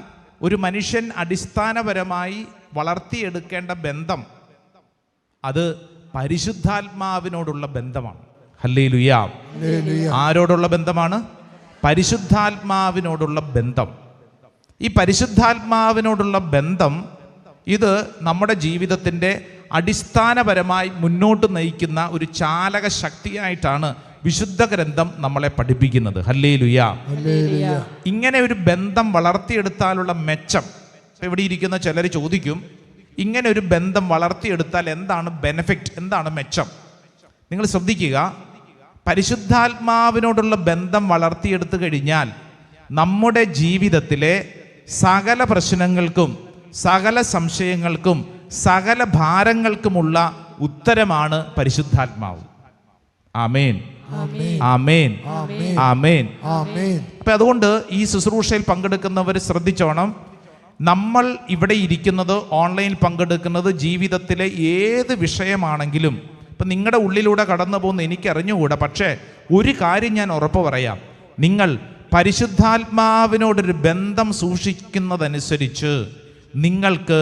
ഒരു മനുഷ്യൻ അടിസ്ഥാനപരമായി വളർത്തിയെടുക്കേണ്ട ബന്ധം അത് പരിശുദ്ധാത്മാവിനോടുള്ള ബന്ധമാണ്. ഹല്ലേലൂയ. ആരോടുള്ള ബന്ധമാണ്? പരിശുദ്ധാത്മാവിനോടുള്ള ബന്ധം. ഈ പരിശുദ്ധാത്മാവിനോടുള്ള ബന്ധം ഇത് നമ്മുടെ ജീവിതത്തിൻ്റെ അടിസ്ഥാനപരമായി മുന്നോട്ട് നയിക്കുന്ന ഒരു ചാലക ശക്തിയായിട്ടാണ് വിശുദ്ധ ഗ്രന്ഥം നമ്മളെ പഠിപ്പിക്കുന്നത്. ഹല്ലേലൂയ. ഇങ്ങനെ ഒരു ബന്ധം വളർത്തിയെടുത്താലുള്ള മെച്ചം, ഇവിടെ ഇരിക്കുന്ന ചിലർ ചോദിക്കും, ഇങ്ങനെ ഒരു ബന്ധം വളർത്തിയെടുത്താൽ എന്താണ് ബെനഫിറ്റ്, എന്താണ് മെച്ചം? നിങ്ങൾ ശ്രദ്ധിക്കുക, പരിശുദ്ധാത്മാവിനോടുള്ള ബന്ധം വളർത്തിയെടുത്തു കഴിഞ്ഞാൽ നമ്മുടെ ജീവിതത്തിലെ സകല പ്രശ്നങ്ങൾക്കും സകല സംശയങ്ങൾക്കും സകല ഭാരങ്ങൾക്കുമുള്ള ഉത്തരമാണ് പരിശുദ്ധാത്മാവ്. ആമേൻ, ആമേൻ, ആമേൻ. അപ്പൊ അതുകൊണ്ട് ഈ ശുശ്രൂഷയിൽ പങ്കെടുക്കുന്നവർ ശ്രദ്ധിച്ചോണം. നമ്മൾ ഇവിടെ ഇരിക്കുന്നത്, ഓൺലൈനിൽ പങ്കെടുക്കുന്നത്, ജീവിതത്തിലെ ഏത് വിഷയമാണെങ്കിലും ഇപ്പം നിങ്ങളുടെ ഉള്ളിലൂടെ കടന്നു പോകുന്ന എനിക്കറിഞ്ഞുകൂടാ, പക്ഷേ ഒരു കാര്യം ഞാൻ ഉറപ്പ് പറയാം, നിങ്ങൾ പരിശുദ്ധാത്മാവിനോടൊരു ബന്ധം സൂക്ഷിക്കുന്നതനുസരിച്ച് നിങ്ങൾക്ക്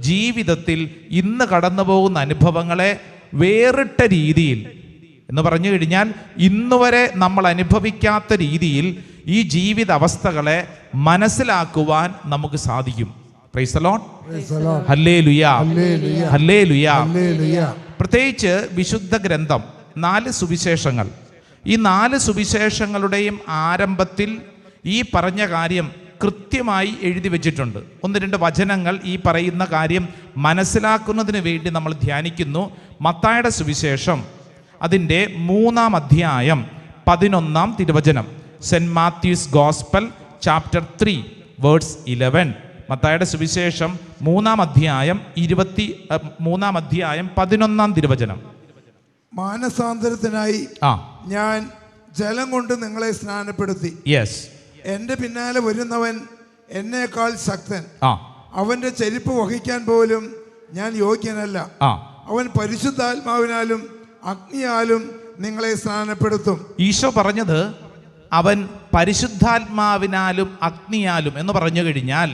ജീവിതത്തിൽ ഇന്ന് കടന്നു പോകുന്ന അനുഭവങ്ങളെ വേറിട്ട രീതിയിൽ, എന്ന് പറഞ്ഞു കഴിഞ്ഞാൽ ഇന്നുവരെ നമ്മൾ അനുഭവിക്കാത്ത രീതിയിൽ ഈ ജീവിത അവസ്ഥകളെ മനസ്സിലാക്കുവാൻ നമുക്ക് സാധിക്കും. Price the Lord. Hallelujah, hallelujah. പ്രത്യേകിച്ച് വിശുദ്ധ ഗ്രന്ഥം 4 സുവിശേഷങ്ങൾ, ഈ 4 സുവിശേഷങ്ങളുടെയും ആരംഭത്തിൽ ഈ പറഞ്ഞ കാര്യം കൃത്യമായി എഴുതി വെച്ചിട്ടുണ്ട്. 1-2 വചനങ്ങൾ ഈ പറയുന്ന കാര്യം മനസ്സിലാക്കുന്നതിന് വേണ്ടി നമ്മൾ ധ്യാനിക്കുന്നു. മത്തായിയുടെ സുവിശേഷം അതിൻ്റെ 3-ാം അധ്യായം 11-ാം തിരുവചനം. Saint Matthew's gospel chapter 3 verse 11. മത്തായിയുടെ സുവിശേഷം 3-ാം അധ്യായം 11-ാം തിരുവചനം. മാനസാന്തരത്തിനായി ഞാൻ ജലം കൊണ്ട് നിങ്ങളെ സ്നാനപ്പെടുത്തി. യെസ്. എന്റെ പിന്നാലെ വരുന്നവൻ എന്നേക്കാൾ ശക്തൻ, അവന്റെ ചെരുപ്പ് വഹിക്കാൻ പോലും ഞാൻ യോഗ്യനല്ല. അവൻ പരിശുദ്ധാത്മാവിനാലും അഗ്നിയാലും നിങ്ങളെ സ്നാനപ്പെടുത്തും. ഈശോ പറഞ്ഞത് അവൻ പരിശുദ്ധാത്മാവിനാലും അഗ്നിയാലും എന്ന് പറഞ്ഞു കഴിഞ്ഞാൽ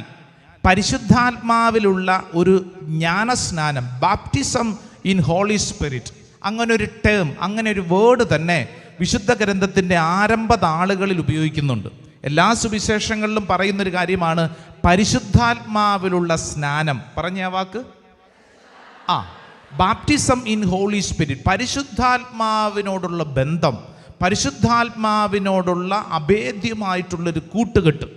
പരിശുദ്ധാത്മാവിലുള്ള ഒരു ജ്ഞാനസ്നാനം, ബാപ്റ്റിസം ഇൻ ഹോളി സ്പിരിറ്റ്, അങ്ങനെ ഒരു ടേം, അങ്ങനെ ഒരു വേർഡ് തന്നെ വിശുദ്ധ ഗ്രന്ഥത്തിൻ്റെ ആരംഭ താളുകളിൽ ഉപയോഗിക്കുന്നുണ്ട്. എല്ലാ സുവിശേഷങ്ങളിലും പറയുന്നൊരു കാര്യമാണ് പരിശുദ്ധാത്മാവിലുള്ള സ്നാനം. പറഞ്ഞ ആ വാക്ക് ബാപ്റ്റിസം ഇൻ ഹോളി സ്പിരിറ്റ്, പരിശുദ്ധാത്മാവിനോടുള്ള ബന്ധം, പരിശുദ്ധാത്മാവിനോടുള്ള അഭേദ്യമായിട്ടുള്ളൊരു കൂട്ടുകെട്ട്.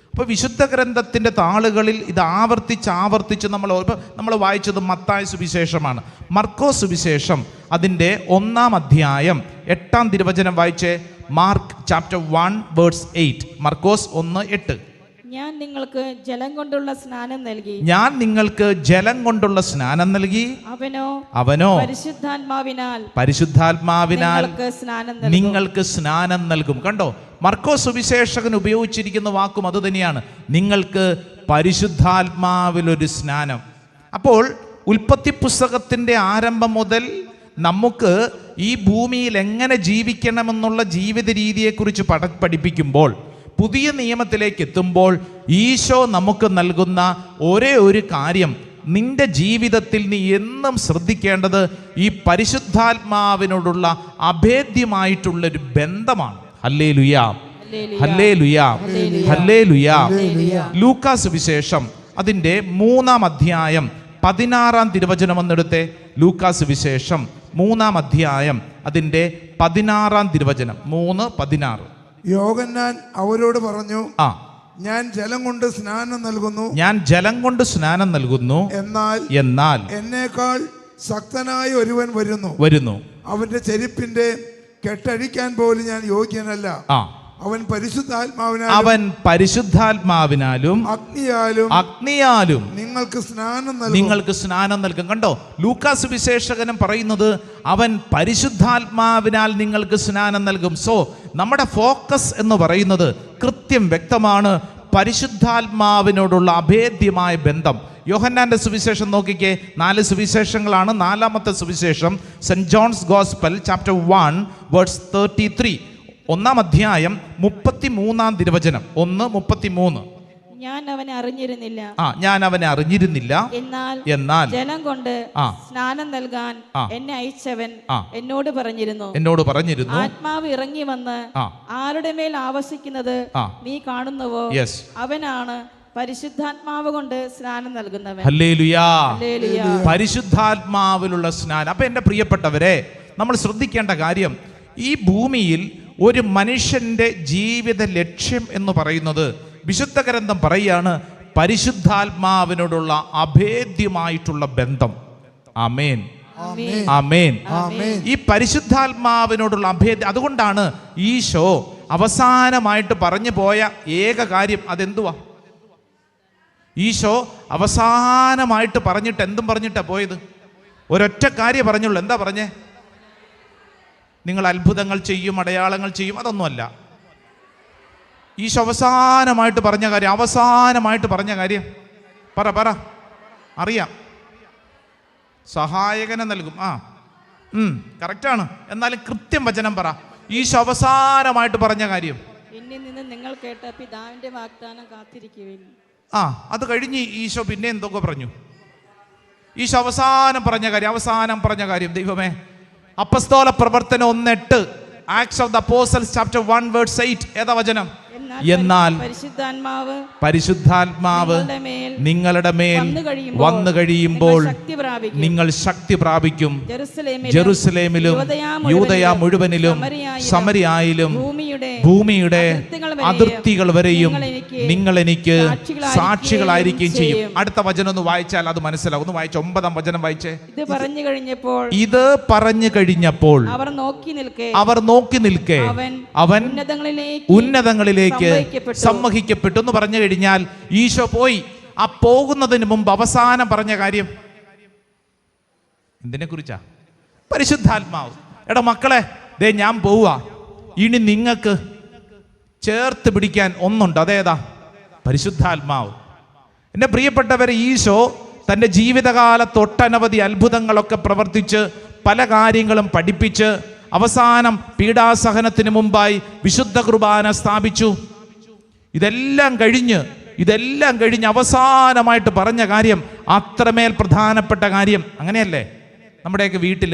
അപ്പോൾ വിശുദ്ധ ഗ്രന്ഥത്തിൻ്റെ താളുകളിൽ ഇത് ആവർത്തിച്ച് നമ്മൾ വായിച്ചത് മത്തായി സുവിശേഷമാണ്. മർക്കോസ് സുവിശേഷം അതിൻ്റെ 1-ാം അധ്യായം 8-ാം തിരുവചനം വായിച്ചേ. Mark chapter 1 verse 8. മർക്കോസ് 1:8. ഞാൻ നിങ്ങൾക്ക് ജലം കൊണ്ടുള്ള സ്നാനം നൽകി. ഞാൻ നിങ്ങൾക്ക് ജലം കൊണ്ടുള്ള സ്നാനം നൽകി. അവനോ പരിശുദ്ധാത്മാവിനാൽ നിങ്ങൾക്ക് സ്നാനം നൽകും. കണ്ടോ, മർക്കോസ് സുവിശേഷകൻ ഉപയോഗിച്ചിരിക്കുന്ന വാക്കും അത് തന്നെയാണ്, നിങ്ങൾക്ക് പരിശുദ്ധാത്മാവിലൊരു സ്നാനം. അപ്പോൾ ഉൽപ്പത്തി പുസ്തകത്തിൻ്റെ ആരംഭം മുതൽ നമുക്ക് ഈ ഭൂമിയിൽ എങ്ങനെ ജീവിക്കണമെന്നുള്ള ജീവിത രീതിയെക്കുറിച്ച് പഠിപ്പിക്കുമ്പോൾ, പുതിയ നിയമത്തിലേക്ക് എത്തുമ്പോൾ ഈശോ നമുക്ക് നൽകുന്ന ഒരേ ഒരു കാര്യം, നിന്റെ ജീവിതത്തിൽ നീ എന്നും ശ്രദ്ധിക്കേണ്ടത് ഈ പരിശുദ്ധാത്മാവിനോടുള്ള അഭേദ്യമായിട്ടുള്ളൊരു ബന്ധമാണ്. ഹല്ലേലൂയാ, ഹല്ലേലൂയാ, ഹല്ലേലൂയാ. ലൂക്കാസ് സുവിശേഷം അതിൻ്റെ 3-ാം അധ്യായം 16-ാം തിരുവചനം എന്നെടുത്തെ. ലൂക്കാസ് വിശേഷം 3-ാം അധ്യായം അതിൻ്റെ 16-ാം തിരുവചനം 3:16. യോഹന്നാൻ അവരോട് പറഞ്ഞു, ഞാൻ ജലം കൊണ്ട് സ്നാനം നൽകുന്നു, ഞാൻ ജലം കൊണ്ട് സ്നാനം നൽകുന്നു, എന്നാൽ എന്നേക്കാൾ ശക്തനായ ഒരുവൻ വരുന്നു, അവന്റെ ചെരുപ്പിന്റെ കെട്ടഴിക്കാൻ പോലും ഞാൻ യോഗ്യനല്ല. അവൻ പരിശുദ്ധാത്മാവിനാലും അഗ്നിയാലും നിങ്ങൾക്ക് സ്നാനം നൽകും. കണ്ടോ, ലൂക്കാസ് വിശേഷകനും പറയുന്നത് അവൻ പരിശുദ്ധാത്മാവിനാൽ നിങ്ങൾക്ക് സ്നാനം നൽകും. സോ നമ്മുടെ ഫോക്കസ് എന്ന് പറയുന്നത് കൃത്യം വ്യക്തമാണ്, പരിശുദ്ധാത്മാവിനോടുള്ള അഭേദ്യമായ ബന്ധം. യോഹന്നാന്റെ സുവിശേഷം നോക്കിക്കേ, 4 സുവിശേഷങ്ങളാണ്. 4-ാമത്തെ സുവിശേഷം saint John's gospel chapter 1 verse 33, 1-ാം അധ്യായം 33-ാം തിരുവചനം 1:33. ഞാൻ അവനെ അറിഞ്ഞിരുന്നില്ല, എന്നാൽ ജലം കൊണ്ട് സ്നാനം നൽകാൻ എന്നെ അയച്ചവൻ എന്നോട് പറഞ്ഞിരുന്നു, ആത്മാവ് ഇറങ്ങി വന്ന് ആരുടെ മേൽ ആവസിക്കുന്നത് നീ കാണുന്നുവോ, അവനാണ് പരിശുദ്ധാത്മാവ് കൊണ്ട് സ്നാനം നൽകുന്നവൻ. ഹല്ലേലൂയാ, പരിശുദ്ധാത്മാവിലുള്ള സ്നാനം. അപ്പൊ എന്റെ പ്രിയപ്പെട്ടവരെ, നമ്മൾ ശ്രദ്ധിക്കേണ്ട കാര്യം, ഈ ഭൂമിയിൽ ഒരു മനുഷ്യന്റെ ജീവിത ലക്ഷ്യം എന്ന് പറയുന്നത്, വിശുദ്ധ ഗ്രന്ഥം പറയാണ്, പരിശുദ്ധാത്മാവിനോടുള്ള അഭേദ്യമായിട്ടുള്ള ബന്ധം. ആമേൻ, ആമേൻ. ഈ പരിശുദ്ധാത്മാവിനോടുള്ള അഭേദ്യം, അതുകൊണ്ടാണ് ഈശോ അവസാനമായിട്ട് പറഞ്ഞു പോയ ഏക കാര്യം അതെന്തുവാ? ഈശോ അവസാനമായിട്ട് പറഞ്ഞിട്ട് എന്തും പറഞ്ഞിട്ടാ പോയത്? ഒരൊറ്റ കാര്യം പറഞ്ഞുള്ളൂ. എന്താ പറഞ്ഞേ? നിങ്ങൾ അത്ഭുതങ്ങൾ ചെയ്യും, അടയാളങ്ങൾ ചെയ്യും, അതൊന്നുമല്ല. ഈശോ അവസാനമായിട്ട് പറഞ്ഞ കാര്യം പറ അറിയാം. സഹായകനെ നൽകും. കറക്റ്റാണ്. എന്നാലും കൃത്യം വചനം പറ. ഈശോ അവസാനമായിട്ട് പറഞ്ഞ കാര്യം, എന്നിൽ നിന്ന് നിങ്ങൾ കേട്ട പിതാവിന്റെ വാഗ്ദാനം കാത്തിരിക്കുവിൻ. അത് കഴിഞ്ഞ് ഈശോ പിന്നെ എന്തൊക്കെ പറഞ്ഞു? ഈശോ അവസാനം പറഞ്ഞ കാര്യം ദൈവമേ, അപ്പസ്തോല പ്രവർത്തനം 1:8, acts of the apostles chapter 1 verse 8. ഏതാ വചനം? എന്നാൽ പരിശുദ്ധാത്മാവ് നിങ്ങളുടെ മേൽ വന്നു കഴിയുമ്പോൾ നിങ്ങൾ ശക്തി പ്രാപിക്കും. ജെറുസലേമിലും യൂദയ മുഴുവനിലും സമരിയായിലും ഭൂമിയുടെ അതിർത്തികൾ വരെയും നിങ്ങൾ എനിക്ക് സാക്ഷികളായിരിക്കുകയും ചെയ്യും. അടുത്ത വചനം ഒന്ന് വായിച്ചാൽ അത് മനസ്സിലാവും. ഒന്ന് വായിച്ച 9-ാം വചനം വായിച്ചേ. ഇത് പറഞ്ഞു കഴിഞ്ഞപ്പോൾ അവർ നോക്കി നിൽക്കെ അവൻ ഉന്നതങ്ങളിലേക്ക് സമ്മഹിക്കപ്പെട്ടു എന്ന് പറഞ്ഞു കഴിഞ്ഞാൽ ഈശോ പോയി. ആ പോകുന്നതിന് മുമ്പ് അവസാനം പറഞ്ഞ കാര്യം എന്തിനെ കുറിച്ചാ? പരിശുദ്ധാത്മാവ്. എടാ മക്കളെ, ദേ ഞാൻ പോവാ, ഇനി നിങ്ങൾക്ക് ചേർത്ത് പിടിക്കാൻ ഒന്നുണ്ട്. അതേതാ? പരിശുദ്ധാത്മാവ്. എൻ്റെ പ്രിയപ്പെട്ടവരെ, ഈശോ തൻ്റെ ജീവിതകാലത്ത് ഒട്ടനവധി അത്ഭുതങ്ങളൊക്കെ പ്രവർത്തിച്ച് പല കാര്യങ്ങളും പഠിപ്പിച്ച് അവസാനം പീഡാസഹനത്തിന് മുമ്പായി വിശുദ്ധ കുർബാന സ്ഥാപിച്ചു. ഇതെല്ലാം കഴിഞ്ഞ് അവസാനമായിട്ട് പറഞ്ഞ കാര്യം അത്രമേൽ പ്രധാനപ്പെട്ട കാര്യം. അങ്ങനെയല്ലേ? നമ്മുടെയൊക്കെ വീട്ടിൽ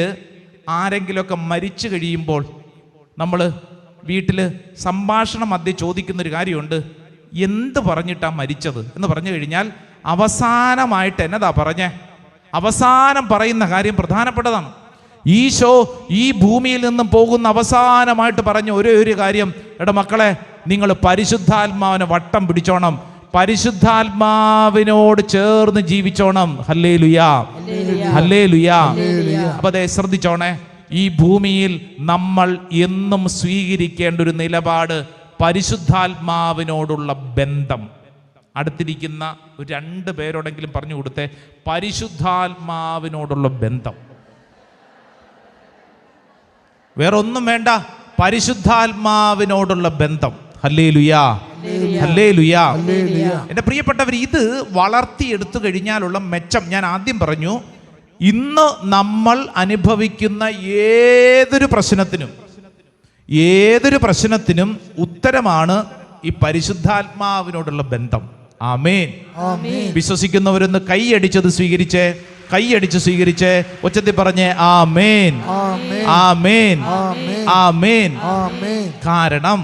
ആരെങ്കിലുമൊക്കെ മരിച്ചു കഴിയുമ്പോൾ നമ്മൾ വീട്ടിൽ സംഭാഷണം മധ്യേ ചോദിക്കുന്നൊരു കാര്യമുണ്ട്, എന്ത് പറഞ്ഞിട്ടാണ് മരിച്ചത് എന്ന് പറഞ്ഞു കഴിഞ്ഞാൽ അവസാനമായിട്ട് എന്നതാ പറഞ്ഞേ? അവസാനം പറയുന്ന കാര്യം പ്രധാനപ്പെട്ടതാണ്. ഈശോ ഈ ഭൂമിയിൽ നിന്നും പോകുന്ന അവസാനമായിട്ട് പറഞ്ഞ ഒരേ ഒരു കാര്യം, എടാ മക്കളെ, നിങ്ങൾ പരിശുദ്ധാത്മാവിനെ വട്ടം പിടിച്ചോണം, പരിശുദ്ധാത്മാവിനോട് ചേർന്ന് ജീവിച്ചോണം. ഹല്ലേലൂയാ, ഹല്ലേലൂയാ. അപ്പൊ അതെ, ശ്രദ്ധിച്ചോണേ, ഈ ഭൂമിയിൽ നമ്മൾ എന്നും സ്വീകരിക്കേണ്ട ഒരു നിലപാട് പരിശുദ്ധാത്മാവിനോടുള്ള ബന്ധം. അടുത്തിരിക്കുന്ന ഒരു 2 പേരോടെങ്കിലും പറഞ്ഞു കൊടുത്തേ, പരിശുദ്ധാത്മാവിനോടുള്ള ബന്ധം. വേറെ ഒന്നും വേണ്ട, പരിശുദ്ധാത്മാവിനോടുള്ള ബന്ധം. ഹല്ലേലൂയാ, ഹല്ലേലൂയാ. എൻ്റെ പ്രിയപ്പെട്ടവർ, ഇത് വളർത്തിയെടുത്തു കഴിഞ്ഞാലുള്ള മെച്ചം ഞാൻ ആദ്യം പറഞ്ഞു. ഇന്ന് നമ്മൾ അനുഭവിക്കുന്ന ഏതൊരു പ്രശ്നത്തിനും ഉത്തരമാണ് ഈ പരിശുദ്ധാത്മാവിനോടുള്ള ബന്ധം. ആമേൻ. വിശ്വസിക്കുന്നവരൊന്ന് കൈയടിച്ചത് സ്വീകരിച്ചേ, ഉച്ചത്തിൽ പറഞ്ഞേ ആമേൻ, ആമേൻ, ആമേൻ. കാരണം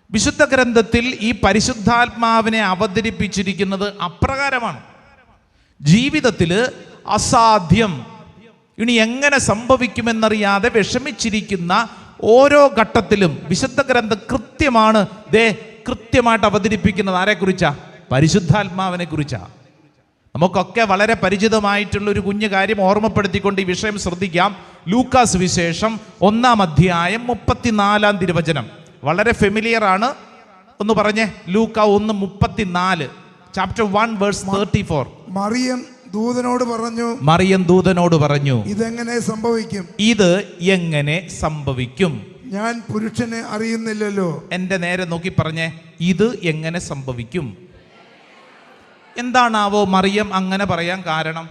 വിശുദ്ധ ഗ്രന്ഥത്തിൽ ഈ പരിശുദ്ധാത്മാവിനെ അവതരിപ്പിച്ചിരിക്കുന്നത് അപ്രകാരമാണ്. ജീവിതത്തിൽ അസാധ്യം, ഇനി എങ്ങനെ സംഭവിക്കുമെന്നറിയാതെ വിഷമിച്ചിരിക്കുന്ന ഓരോ ഘട്ടത്തിലും വിശുദ്ധ ഗ്രന്ഥം കൃത്യമായിട്ട് അവതരിപ്പിക്കുന്നത് ആരെക്കുറിച്ചാ? പരിശുദ്ധാത്മാവിനെ കുറിച്ചാ. നമുക്കൊക്കെ വളരെ പരിചിതമായിട്ടുള്ള ഒരു കുഞ്ഞു കാര്യം ഓർമ്മപ്പെടുത്തിക്കൊണ്ട് ഈ വിഷയം ശ്രദ്ധിക്കാം. ലൂക്കാസ് വിശേഷം 1-ാം അധ്യായം 34-ാം തിരുവചനം വളരെ ഫെമിലിയർ ആണ്. ഒന്ന് പറഞ്ഞേ, ലൂക്ക 1:34, ചാപ്റ്റർ 1 വേഴ്സ് 34. മറിയം ദൂതനോട് പറഞ്ഞു, ഇതെങ്ങനെ സംഭവിക്കും? ഞാൻ പുരുഷനെ അറിയുന്നില്ലല്ലോ. എന്റെ നേരെ നോക്കി പറഞ്ഞേ, ഇത് എങ്ങനെ സംഭവിക്കും? എന്താണാവോ മറിയം അങ്ങനെ പറയാൻ കാരണം?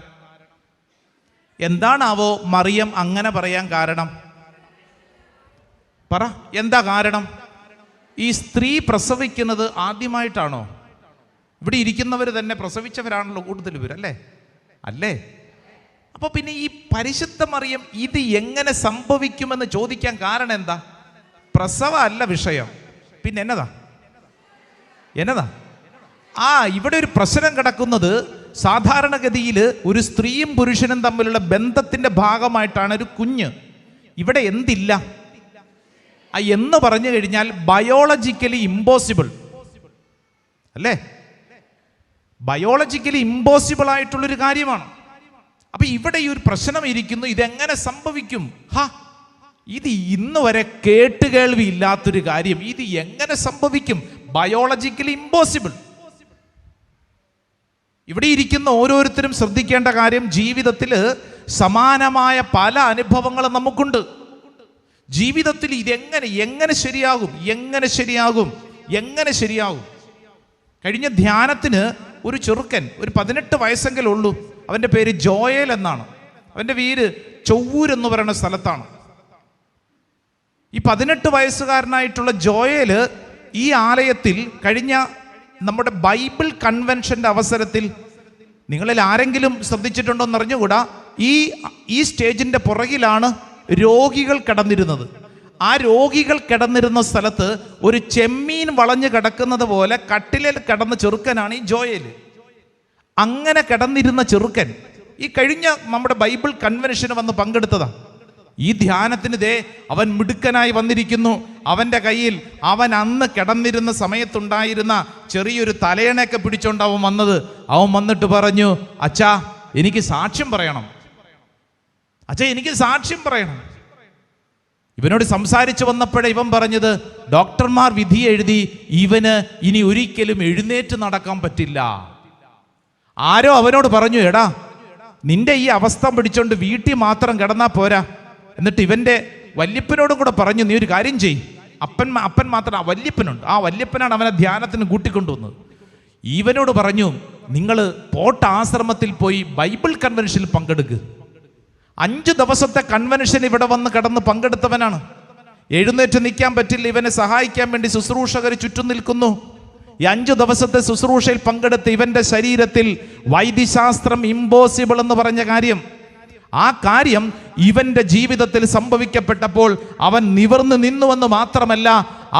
പറ, എന്താ കാരണം? ഈ സ്ത്രീ പ്രസവിക്കുന്നത് ആദ്യമായിട്ടാണോ? ഇവിടെ ഇരിക്കുന്നവർ തന്നെ പ്രസവിച്ചവരാണല്ലോ കൂടുതൽ പേര്, അല്ലേ? അപ്പോൾ പിന്നെ ഈ പരിശുദ്ധ മറിയം ഇത് എങ്ങനെ സംഭവിക്കുമെന്ന് ചോദിക്കാൻ കാരണം എന്താ? പ്രസവം അല്ല വിഷയം, പിന്നെ എന്നതാ? ഇവിടെ ഒരു പ്രശ്നം കിടക്കുന്നത്, സാധാരണഗതിയിൽ ഒരു സ്ത്രീയും പുരുഷനും തമ്മിലുള്ള ബന്ധത്തിന്റെ ഭാഗമായിട്ടാണ് ഒരു കുഞ്ഞ്. ഇവിടെ എന്തില്ല എന്ന് പറഞ്ഞു കഴിഞ്ഞാൽ ബയോളജിക്കലി ഇമ്പോസിബിൾ അല്ലേ? ബയോളജിക്കലി ഇമ്പോസിബിൾ ആയിട്ടുള്ളൊരു കാര്യമാണ്. അപ്പൊ ഇവിടെ ഈ ഒരു പ്രശ്നം ഇരിക്കുന്നു, ഇതെങ്ങനെ സംഭവിക്കും? ഇത് ഇന്ന് വരെ കേട്ടുകേൾവി ഇല്ലാത്തൊരു കാര്യം, ഇത് എങ്ങനെ സംഭവിക്കും? Biologically impossible. ഇവിടെ ഇരിക്കുന്ന ഓരോരുത്തരും ശ്രദ്ധിക്കേണ്ട കാര്യം, ജീവിതത്തിൽ സമാനമായ പല അനുഭവങ്ങളും നമുക്കുണ്ട്. ജീവിതത്തിൽ ഇതെങ്ങനെ ശരിയാകും? കഴിഞ്ഞ ധ്യാനത്തിന് ഒരു ചെറുക്കൻ, ഒരു 18 വയസ്സെങ്കിലും ഉള്ളൂ, അവൻ്റെ പേര് ജോയേൽ എന്നാണ്. അവൻ്റെ വീട് ചൊവ്വൂർ എന്ന് പറയുന്ന സ്ഥലത്താണ്. ഈ 18 വയസ്സുകാരനായിട്ടുള്ള ജോയേല് ഈ ആലയത്തിൽ കഴിഞ്ഞ നമ്മുടെ ബൈബിൾ കൺവെൻഷന്റെ അവസരത്തിൽ, നിങ്ങളിൽ ആരെങ്കിലും ശ്രദ്ധിച്ചിട്ടുണ്ടോ എന്ന് അറിഞ്ഞുകൂടാ, ഈ സ്റ്റേജിന്റെ പുറകിലാണ് രോഗികൾ കിടന്നിരുന്നത്. ആ രോഗികൾ കിടന്നിരുന്ന സ്ഥലത്ത് ഒരു ചെമ്മീൻ വളഞ്ഞു കിടക്കുന്നത് പോലെ കട്ടിലിൽ കിടന്ന ചെറുക്കനാണ് ഈ ജോയേൽ. അങ്ങനെ കിടന്നിരുന്ന ചെറുക്കൻ ഈ കഴിഞ്ഞ നമ്മുടെ ബൈബിൾ കൺവെൻഷന് വന്ന് പങ്കെടുത്തതാ. ഈ ധ്യാനത്തിന് അവൻ മിടുക്കനായി വന്നിരിക്കുന്നു. അവൻ്റെ കയ്യിൽ അവൻ അന്ന് കിടന്നിരുന്ന സമയത്തുണ്ടായിരുന്ന ചെറിയൊരു തലയണയൊക്കെ പിടിച്ചോണ്ട് അവൻ വന്നത്. അവൻ വന്നിട്ട് പറഞ്ഞു, അച്ഛാ എനിക്ക് സാക്ഷ്യം പറയണം. ഇവനോട് സംസാരിച്ചു വന്നപ്പോഴേ ഇവൻ പറഞ്ഞത്, ഡോക്ടർമാർ വിധി എഴുതി ഇവന് ഇനി ഒരിക്കലും എഴുന്നേറ്റ് നടക്കാൻ പറ്റില്ല. ആരോ അവനോട് പറഞ്ഞു, എടാ നിന്റെ ഈ അവസ്ഥ പിടിച്ചോണ്ട് വീട്ടിൽ മാത്രം കിടന്നാ പോരാ, എന്നിട്ട് ഇവന്റെ വല്യപ്പനോടും കൂടെ പറഞ്ഞു, നീ ഒരു കാര്യം ചെയ്. അപ്പൻ മാത്രം, വല്യപ്പനുണ്ട്, ആ വല്യപ്പനാണ് അവനെ ധ്യാനത്തിന് കൂട്ടിക്കൊണ്ടുവന്നത്. ഇവനോട് പറഞ്ഞു, നിങ്ങൾ പോട്ട ആശ്രമത്തിൽ പോയി ബൈബിൾ കൺവെൻഷനിൽ പങ്കെടുക്കുക. 5 ദിവസത്തെ കൺവെൻഷൻ ഇവിടെ വന്ന് കടന്ന് പങ്കെടുത്തവനാണ്. എഴുന്നേറ്റ് നിൽക്കാൻ പറ്റില്ല, ഇവനെ സഹായിക്കാൻ വേണ്ടി ശുശ്രൂഷകർ ചുറ്റും നിൽക്കുന്നു. ഈ 5 ദിവസത്തെ ശുശ്രൂഷയിൽ പങ്കെടുത്ത് ഇവന്റെ ശരീരത്തിൽ വൈദ്യശാസ്ത്രം ഇമ്പോസിബിൾ എന്ന് പറഞ്ഞ കാര്യം, ആ കാര്യം ഇവന്റെ ജീവിതത്തിൽ സംഭവിക്കപ്പെട്ടപ്പോൾ അവൻ നിവർന്നു നിന്നുവെന്ന് മാത്രമല്ല,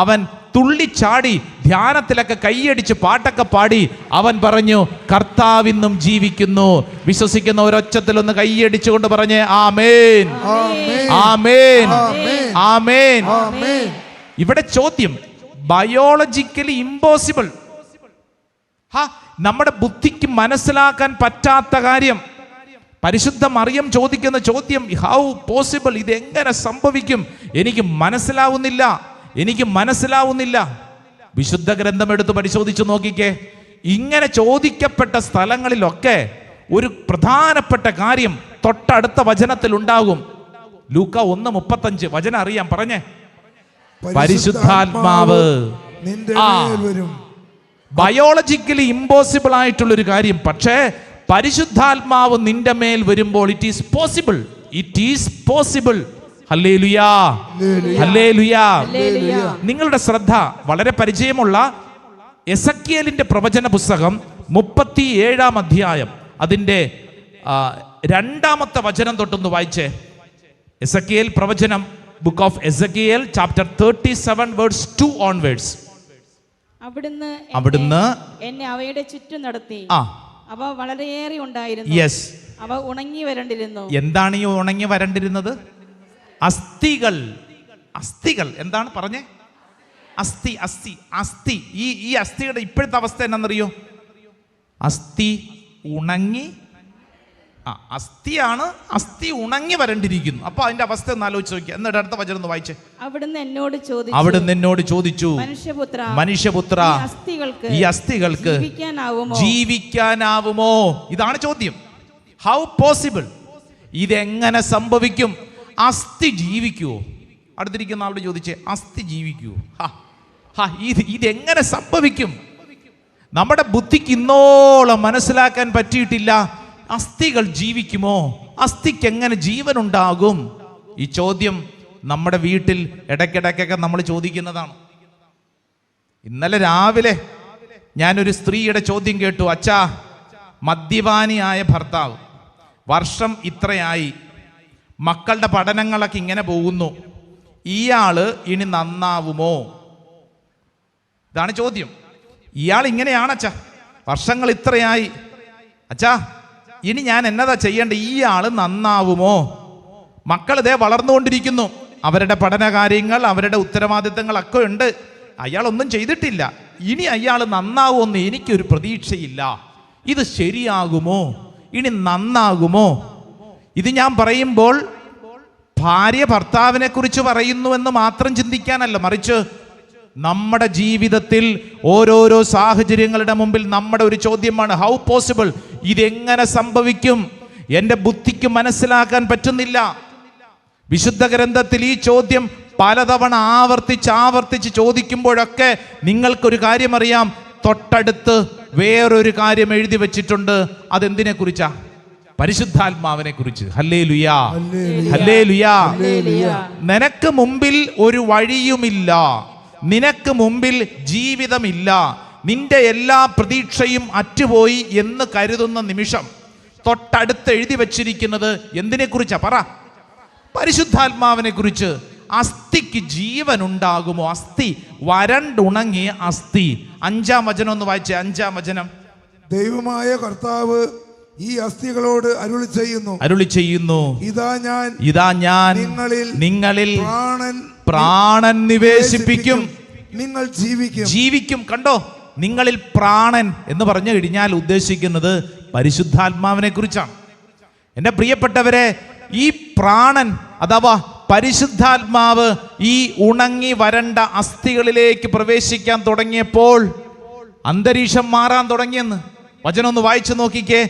അവൻ തുള്ളിച്ചാടി ധ്യാനത്തിലൊക്കെ കൈയടിച്ച് പാട്ടൊക്കെ പാടി അവൻ പറഞ്ഞു, കർത്താവിന്നും ജീവിക്കുന്നു. വിശ്വസിക്കുന്ന ഒരൊച്ചത്തിലൊന്ന് കൈയടിച്ചുകൊണ്ട് പറഞ്ഞേ ആമേൻ, ആമേൻ, ആമേൻ. ഇവിടെ ചോദ്യം, ബയോളജിക്കലി ഇമ്പോസിബിൾ, നമ്മുടെ ബുദ്ധിക്ക് മനസ്സിലാക്കാൻ പറ്റാത്ത കാര്യം. പരിശുദ്ധ മറിയം ചോദിക്കുന്ന ചോദ്യം, ഹൗ പോസിബിൾ, ഇത് എങ്ങനെ സംഭവിക്കും? എനിക്ക് മനസ്സിലാവുന്നില്ല. വിശുദ്ധ ഗ്രന്ഥം എടുത്ത് പരിശോധിച്ച് നോക്കിക്കേ. ഇങ്ങനെ ചോദിക്കപ്പെട്ട സ്ഥലങ്ങളിലൊക്കെ ഒരു പ്രധാനപ്പെട്ട കാര്യം തൊട്ടടുത്ത വചനത്തിൽ ഉണ്ടാകും. ലൂക്ക 1:35 വചനം അറിയാം, പറഞ്ഞേ. പരിശുദ്ധാത്മാവ് നിന്റെ ആ. മേൽ വരും. ബയോളജിക്കലി ഇമ്പോസിബിൾ ആയിട്ടുള്ള ഒരു കാര്യം, പക്ഷേ പരിശുദ്ധാത്മാവ് നിന്റെ മേൽ വരുമ്പോൾ it is possible. It is possible. ഹല്ലേലൂയാ, ഹല്ലേലൂയാ. നിങ്ങളുടെ ശ്രദ്ധ വളരെ പരിചയമുള്ള എസക്കിയേലിന്റെ പ്രവചന പുസ്തകം 37-ാം അധ്യായം അതിന്റെ 2-ാമത്തെ വചനം തൊട്ടൊന്ന് വായിച്ചേ. എസക്കിയേൽ പ്രവചനം, book of Ezekiel chapter 37 verse 2 onwards. അവിടുന്ന് എന്നെ അവയുടെ ചുറ്റും നടത്തി. അവ വളരെയേറെ ഉണ്ടായിരുന്നു. യെസ്, അവ ഉണങ്ങി വരണ്ടിരുന്നു. എന്താണ് ഈ ഉണങ്ങി വരണ്ടിരുന്നത്? അസ്ഥികൾ. അസ്ഥികൾ എന്താണ് പറഞ്ഞേ? അസ്ഥി, അസ്ഥി, അസ്ഥി. ഈ അസ്ഥിയുടെ ഇപ്പോഴത്തെ അവസ്ഥ എന്നാണെന്നറിയോ? അസ്ഥി ഉണങ്ങി, അസ്ഥിയാണ്, അസ്ഥി ഉണങ്ങി വരണ്ടിരിക്കുന്നു. അപ്പൊ അതിന്റെ അവസ്ഥ ഒന്ന് ആലോചിച്ച് നോക്കിയാൽ. എന്നിട്ട് അടുത്ത വചനം ഒന്ന് വായിച്ചേ. അവിടുന്ന് എന്നോട് ചോദിച്ചു, മനുഷ്യപുത്ര, ഈ അസ്ഥികൾക്ക് ജീവിക്കാനാവുമോ? ഇതാണ് ചോദ്യം. How possible? ഇതെങ്ങനെ സംഭവിക്കും? അസ്ഥി ജീവിക്കുവോ? അടുത്തിരിക്കുന്ന ആളോട് ചോദിച്ചേ, അസ്ഥി ജീവിക്കുവോ? ഇതെങ്ങനെ സംഭവിക്കും? നമ്മുടെ ബുദ്ധിക്ക് ഇന്നോളം മനസ്സിലാക്കാൻ പറ്റിയിട്ടില്ല. അസ്ഥികൾ ജീവിക്കുമോ? അസ്ഥിക്ക് എങ്ങനെ ജീവൻ ഉണ്ടാകും? ഈ ചോദ്യം നമ്മുടെ വീട്ടിൽ ഇടയ്ക്കിടയ്ക്കൊക്കെ നമ്മൾ ചോദിക്കുന്നതാണ്. ഇന്നലെ രാവിലെ ഞാനൊരു സ്ത്രീയുടെ ചോദ്യം കേട്ടു. അച്ഛാ, മദ്യപാനിയായ ഭർത്താവ്, വർഷം ഇത്രയായി, മക്കളുടെ പഠനങ്ങളൊക്കെ ഇങ്ങനെ പോകുന്നു, ഇയാള് ഇനി നന്നാവുമോ? ഇതാണ് ചോദ്യം. ഇയാൾ ഇങ്ങനെയാണ് അച്ഛാ, വർഷങ്ങൾ ഇത്രയായി, അച്ഛാ ഇനി ഞാൻ എന്നതാ ചെയ്യേണ്ടത്? ഇയാള് നന്നാവുമോ? മക്കൾ ഇതേ വളർന്നുകൊണ്ടിരിക്കുന്നു, അവരുടെ പഠന കാര്യങ്ങൾ, അവരുടെ ഉത്തരവാദിത്തങ്ങളൊക്കെ ഉണ്ട്, അയാളൊന്നും ചെയ്തിട്ടില്ല, ഇനി അയാൾ നന്നാവുമെന്ന് എനിക്കൊരു പ്രതീക്ഷയില്ല. ഇത് ശരിയാകുമോ? ഇനി നന്നാകുമോ? ഇത് ഞാൻ പറയുമ്പോൾ ഭാര്യ ഭർത്താവിനെ കുറിച്ച് പറയുന്നുവെന്ന് മാത്രം ചിന്തിക്കാനല്ല, മറിച്ച് നമ്മുടെ ജീവിതത്തിൽ ഓരോരോ സാഹചര്യങ്ങളുടെ മുമ്പിൽ നമ്മുടെ ഒരു ചോദ്യമാണ്, ഹൗ പോസിബിൾ? ഇതെങ്ങനെ സംഭവിക്കും? എൻ്റെ ബുദ്ധിക്ക് മനസ്സിലാക്കാൻ പറ്റുന്നില്ല. വിശുദ്ധ ഗ്രന്ഥത്തിൽ ഈ ചോദ്യം പലതവണ ആവർത്തിച്ച് ചോദിക്കുമ്പോഴൊക്കെ നിങ്ങൾക്കൊരു കാര്യം അറിയാം, തൊട്ടടുത്ത് വേറൊരു കാര്യം എഴുതി വെച്ചിട്ടുണ്ട്. അതെന്തിനെ കുറിച്ചാ? പരിശുദ്ധാത്മാവിനെ കുറിച്ച്. ഹല്ലേലൂയാ, ഹല്ലേലൂയാ. നിനക്ക് മുമ്പിൽ ഒരു വഴിയുമില്ല, നിനക്ക് മുമ്പിൽ ജീവിതമില്ല, നിന്റെ എല്ലാ പ്രതീക്ഷയും അറ്റുപോയി എന്ന് കരുതുന്ന നിമിഷം തൊട്ടടുത്ത് എഴുതി വച്ചിരിക്കുന്നത് എന്തിനെ കുറിച്ചാ? പറ. പരിശുദ്ധാത്മാവിനെ കുറിച്ച്. അസ്ഥിക്ക് ജീവൻ ഉണ്ടാകുമോ? അസ്ഥി, വരണ്ടുണങ്ങിയ അസ്ഥി. 5-ാം വചനം ഒന്ന് വായിച്ചേ. 5-ാം വചനം. ദൈവമായ കർത്താവ് ഈ അസ്ഥികളോട് അരുളി ചെയ്യുന്നു, ഇതാ ഞാൻ നിങ്ങളിൽ പ്രാണൻ നിവേശിപ്പിക്കും, നിങ്ങൾ ജീവിക്കും. കണ്ടോ, നിങ്ങളിൽ പ്രാണൻ എന്ന് പറഞ്ഞു കഴിഞ്ഞാൽ ഉദ്ദേശിക്കുന്നത് പരിശുദ്ധാത്മാവിനെ കുറിച്ചാണ്. എൻ്റെ പ്രിയപ്പെട്ടവരെ, ഈ പ്രാണൻ അഥവാ പരിശുദ്ധാത്മാവ് ഈ ഉണങ്ങി വരണ്ട അസ്ഥികളിലേക്ക് പ്രവേശിക്കാൻ തുടങ്ങിയപ്പോൾ അന്തരീക്ഷം മാറാൻ തുടങ്ങിയെന്ന് വചനം ഒന്ന് വായിച്ചു നോക്കിക്കേ.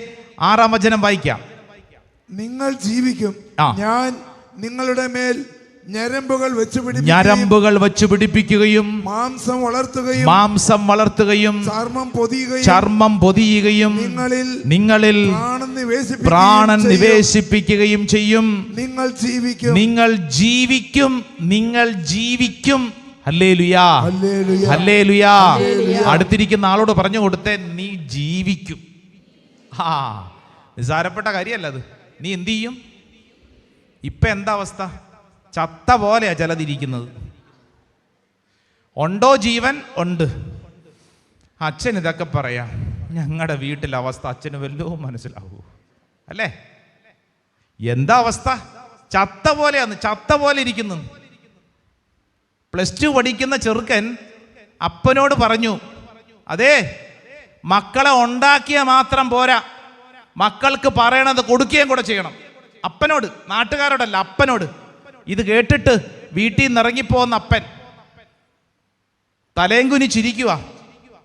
6-ാം വചനം വായിക്കാം. നിങ്ങൾ ജീവിക്കും, ഞാൻ നിങ്ങളുടെ മേൽ ഞരമ്പുകൾ വെച്ച് പിടിപ്പിക്കുകയും മാംസം വളർത്തുകയും ചർമ്മം പൊതിയുകയും നിങ്ങളിൽ പ്രാണൻ നിവേശിപ്പിക്കുകയും ചെയ്യും. നിങ്ങൾ ജീവിക്കും. ഹല്ലേലൂയാ, ഹല്ലേലൂയാ. അടുത്തിരിക്കുന്ന ആളോട് പറഞ്ഞു കൊടുത്തേ, നീ ജീവിക്കും. നിസാരപ്പെട്ട കാര്യമല്ല അത്. നീ എന്ത് ചെയ്യും? ഇപ്പൊ എന്താ അവസ്ഥ? ചത്ത പോലെയാ ചിലതിരിക്കുന്നത്. ഉണ്ടോ ജീവൻ? ഉണ്ട്. അച്ഛൻ ഇതൊക്കെ പറയാം, ഞങ്ങളുടെ വീട്ടിലെ അവസ്ഥ അച്ഛന് വല്ലതും മനസ്സിലാവൂ അല്ലേ? എന്താ അവസ്ഥ? ചത്ത പോലെയാന്ന്, ചത്ത പോലെ ഇരിക്കുന്നു. +2 പഠിക്കുന്ന ചെറുക്കൻ അപ്പനോട് പറഞ്ഞു, അതേ മക്കളെ ഉണ്ടാക്കിയ മാത്രം പോരാ, മക്കൾക്ക് പറയണത് കൊടുക്കുകയും കൂടെ ചെയ്യണം. അപ്പനോട്, നാട്ടുകാരോടല്ല, അപ്പനോട്. ഇത് കേട്ടിട്ട് വീട്ടിൽ നിന്ന് ഇറങ്ങിപ്പോകുന്ന അപ്പൻ തലയും കുനിച്ചിരിക്കുക.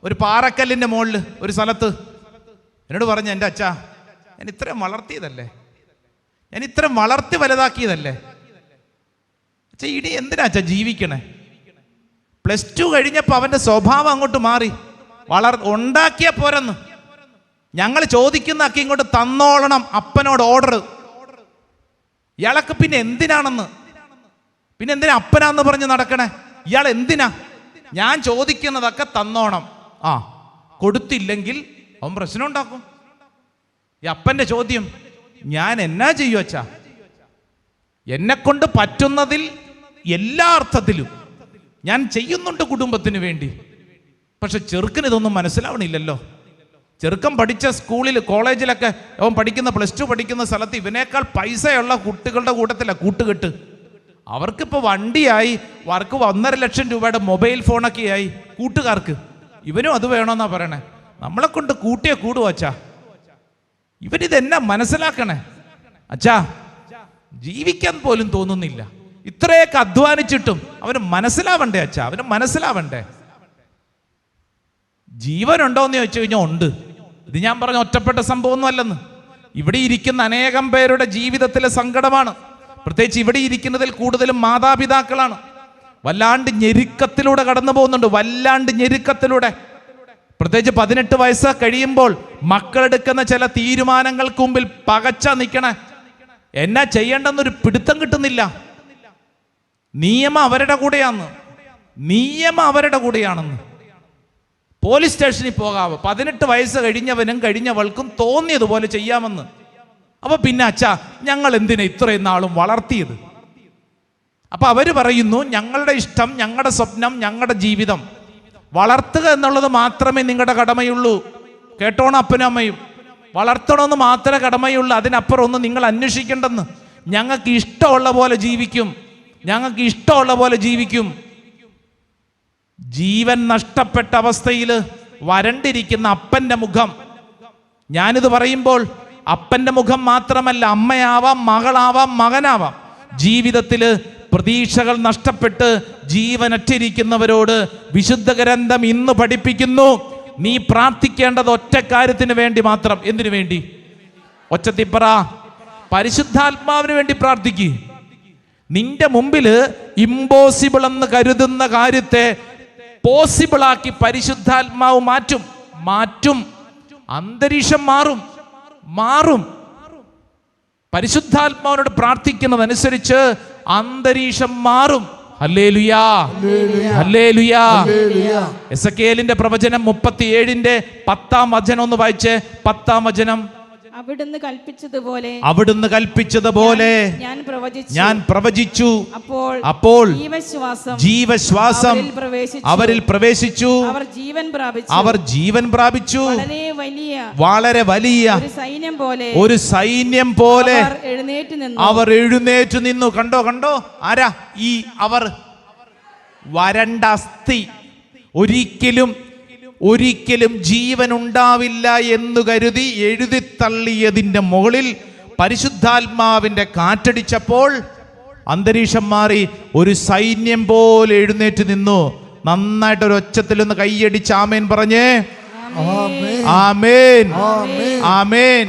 ഒരു പാറക്കല്ലിൻ്റെ മുകളിൽ ഒരു സ്ഥലത്ത് എന്നോട് പറഞ്ഞു, എൻ്റെ അച്ഛാ, ഞാൻ ഇത്രയും വളർത്തിയതല്ലേ, ഞാൻ ഇത്രയും വളർത്തി വലുതാക്കിയതല്ലേ അച്ഛാ, ഇനി എന്തിനാ അച്ഛാ ജീവിക്കണേ? +2 കഴിഞ്ഞപ്പോൾ അവൻ്റെ സ്വഭാവം അങ്ങോട്ട് മാറി. ഉണ്ടാക്കിയ പോരെന്ന്. ഞങ്ങൾ ചോദിക്കുന്നതൊക്കെ ഇങ്ങോട്ട് തന്നോളണം, അപ്പനോട് ഓർഡർ. ഇയാളൊക്കെ പിന്നെ എന്തിനാണെന്ന്, പിന്നെ എന്തിനാ അപ്പനാന്ന് പറഞ്ഞ് നടക്കണേ? ഇയാൾ എന്തിനാ? ഞാൻ ചോദിക്കുന്നതൊക്കെ തന്നോണം. കൊടുത്തില്ലെങ്കിൽ അവൻ പ്രശ്നം ഉണ്ടാക്കും. ഈ അപ്പൻ്റെ ചോദ്യം, ഞാൻ എന്നാ ചെയ്യൂ അച്ഛാ? എന്നെ കൊണ്ട് പറ്റുന്നതിൽ എല്ലാ അർത്ഥത്തിലും ഞാൻ ചെയ്യുന്നുണ്ട് കുടുംബത്തിന് വേണ്ടി. പക്ഷെ ചെറുക്കന് ഇതൊന്നും മനസ്സിലാവണില്ലല്ലോ. ചെറുക്കൻ പഠിച്ച സ്കൂളിൽ, കോളേജിലൊക്കെ അവൻ പഠിക്കുന്ന +2 പഠിക്കുന്ന സ്ഥലത്ത് ഇവനേക്കാൾ പൈസയുള്ള കുട്ടികളുടെ കൂട്ടത്തിലാണ് കൂട്ടുകെട്ട്. അവർക്കിപ്പോൾ വണ്ടിയായി, അവർക്ക് 1.5 ലക്ഷം രൂപയുടെ മൊബൈൽ ഫോണൊക്കെ ആയി. കൂട്ടുകാർക്ക് ഇവനും അത് വേണമെന്നാ പറയണേ. നമ്മളെ കൊണ്ട് കൂട്ടിയേ കൂടുവോ അച്ഛാ? ഇവരിതെന്നാ മനസ്സിലാക്കണേ അച്ഛാ? ജീവിക്കാൻ പോലും തോന്നുന്നില്ല. ഇത്രയൊക്കെ അധ്വാനിച്ചിട്ടും അവന് മനസ്സിലാവണ്ടേ അച്ഛാ? അവന് മനസ്സിലാവണ്ടേ? ജീവനുണ്ടോയെന്ന് ചോദിച്ചു കഴിഞ്ഞാൽ ഉണ്ട്. ഇത് ഞാൻ പറഞ്ഞ ഒറ്റപ്പെട്ട സംഭവമൊന്നും അല്ലെന്ന്. ഇവിടെ ഇരിക്കുന്ന അനേകം പേരുടെ ജീവിതത്തിലെ സങ്കടമാണ്. പ്രത്യേകിച്ച് ഇവിടെ ഇരിക്കുന്നതിൽ കൂടുതലും മാതാപിതാക്കളാണ്. വല്ലാണ്ട് ഞെരുക്കത്തിലൂടെ കടന്നു പോകുന്നുണ്ട്, വല്ലാണ്ട് ഞെരുക്കത്തിലൂടെ. പ്രത്യേകിച്ച് 18 വയസ്സ് കഴിയുമ്പോൾ മക്കളെടുക്കുന്ന ചില തീരുമാനങ്ങൾക്ക് മുമ്പിൽ പകച്ച നിൽക്കണേ. എന്നാ ചെയ്യേണ്ടെന്നൊരു പിടുത്തം കിട്ടുന്നില്ല. നിയമം അവരുടെ കൂടെയാണെന്ന്, നിയമം അവരുടെ കൂടെയാണെന്ന്. പോലീസ് സ്റ്റേഷനിൽ പോകാവോ? 18 വയസ്സ് കഴിഞ്ഞവനും കഴിഞ്ഞവൾക്കും തോന്നിയതുപോലെ ചെയ്യാമെന്ന്. അപ്പൊ പിന്നെ അച്ഛാ, ഞങ്ങൾ എന്തിനാ ഇത്രയും നാളും വളർത്തിയത്? അപ്പൊ അവര് പറയുന്നു, ഞങ്ങളുടെ ഇഷ്ടം, ഞങ്ങളുടെ സ്വപ്നം, ഞങ്ങളുടെ ജീവിതം വളർത്തുക എന്നുള്ളത് മാത്രമേ നിങ്ങളുടെ കടമയുള്ളൂ. കേട്ടോണം അപ്പനും അമ്മയും, വളർത്തണമെന്ന് മാത്രമേ കടമയുള്ളൂ. അതിനപ്പുറം ഒന്നും നിങ്ങൾ അന്വേഷിക്കേണ്ടെന്ന്. ഞങ്ങൾക്ക് ഇഷ്ടമുള്ള പോലെ ജീവിക്കും, ഞങ്ങൾക്ക് ഇഷ്ടമുള്ള പോലെ ജീവിക്കും. ജീവൻ നഷ്ടപ്പെട്ട അവസ്ഥയിൽ വരണ്ടിരിക്കുന്ന അപ്പൻ്റെ മുഖം. ഞാനിത് പറയുമ്പോൾ അപ്പൻ്റെ മുഖം മാത്രമല്ല, അമ്മയാവാം, മകളാവാം, മകനാവാം. ജീവിതത്തിൽ പ്രതീക്ഷകൾ നഷ്ടപ്പെട്ട് ജീവനറ്റിരിക്കുന്നവരോട് വിശുദ്ധ ഗ്രന്ഥം ഇന്ന് പഠിപ്പിക്കുന്നു, നീ പ്രാർത്ഥിക്കേണ്ടത് ഒറ്റ കാര്യത്തിന് വേണ്ടി മാത്രം. എന്തിനു വേണ്ടി? ഒച്ചത്തിപ്പറ, പരിശുദ്ധാത്മാവിന് വേണ്ടി പ്രാർത്ഥിക്കുക. നിന്റെ മുമ്പിൽ ഇമ്പോസിബിൾ എന്ന് കരുതുന്ന കാര്യത്തെ പോസിബിളാക്കി പരിശുദ്ധാത്മാവ് മാറ്റും. അന്തരീക്ഷം മാറും. പരിശുദ്ധാത്മാവിനോട് പ്രാർത്ഥിക്കുന്നതനുസരിച്ച് അന്തരീക്ഷം മാറും. ഹല്ലേലൂയാ, ഹല്ലേലൂയാ. എസെക്കിയേലിന്റെ പ്രവചനം 37-ന്റെ 10-ാം വചനം ഒന്ന് വായിച്ചേ. 10-ാം വചനം. അവിടുന്ന് കൽപ്പിച്ചതുപോലെ ഞാൻ പ്രവചിച്ചു. അപ്പോൾ ജീവശ്വാസം അവരിൽ പ്രവേശിച്ചു. അവർ ജീവൻ പ്രാപിച്ചു. വളരെ വലിയ ഒരു സൈന്യം പോലെ അവർ എഴുന്നേറ്റ് നിന്നു. കണ്ടോ? ആരാ ഈ അവർ? വരണ്ട അസ്ഥി. ഒരിക്കലും ജീവൻ ഉണ്ടാവില്ല എന്ന് കരുതി എഴുതിത്തള്ളിയതിൻ്റെ മുകളിൽ പരിശുദ്ധാത്മാവിൻ്റെ കാറ്റടിച്ചപ്പോൾ അന്തരീക്ഷം മാറി. ഒരു സൈന്യം പോലെ എഴുന്നേറ്റ് നിന്നു. നന്നായിട്ട് ഒരു ഒച്ചത്തിലൊന്ന് കൈയടിച്ച് ആമേൻ പറഞ്ഞേ. ആമേൻ, ആമേൻ.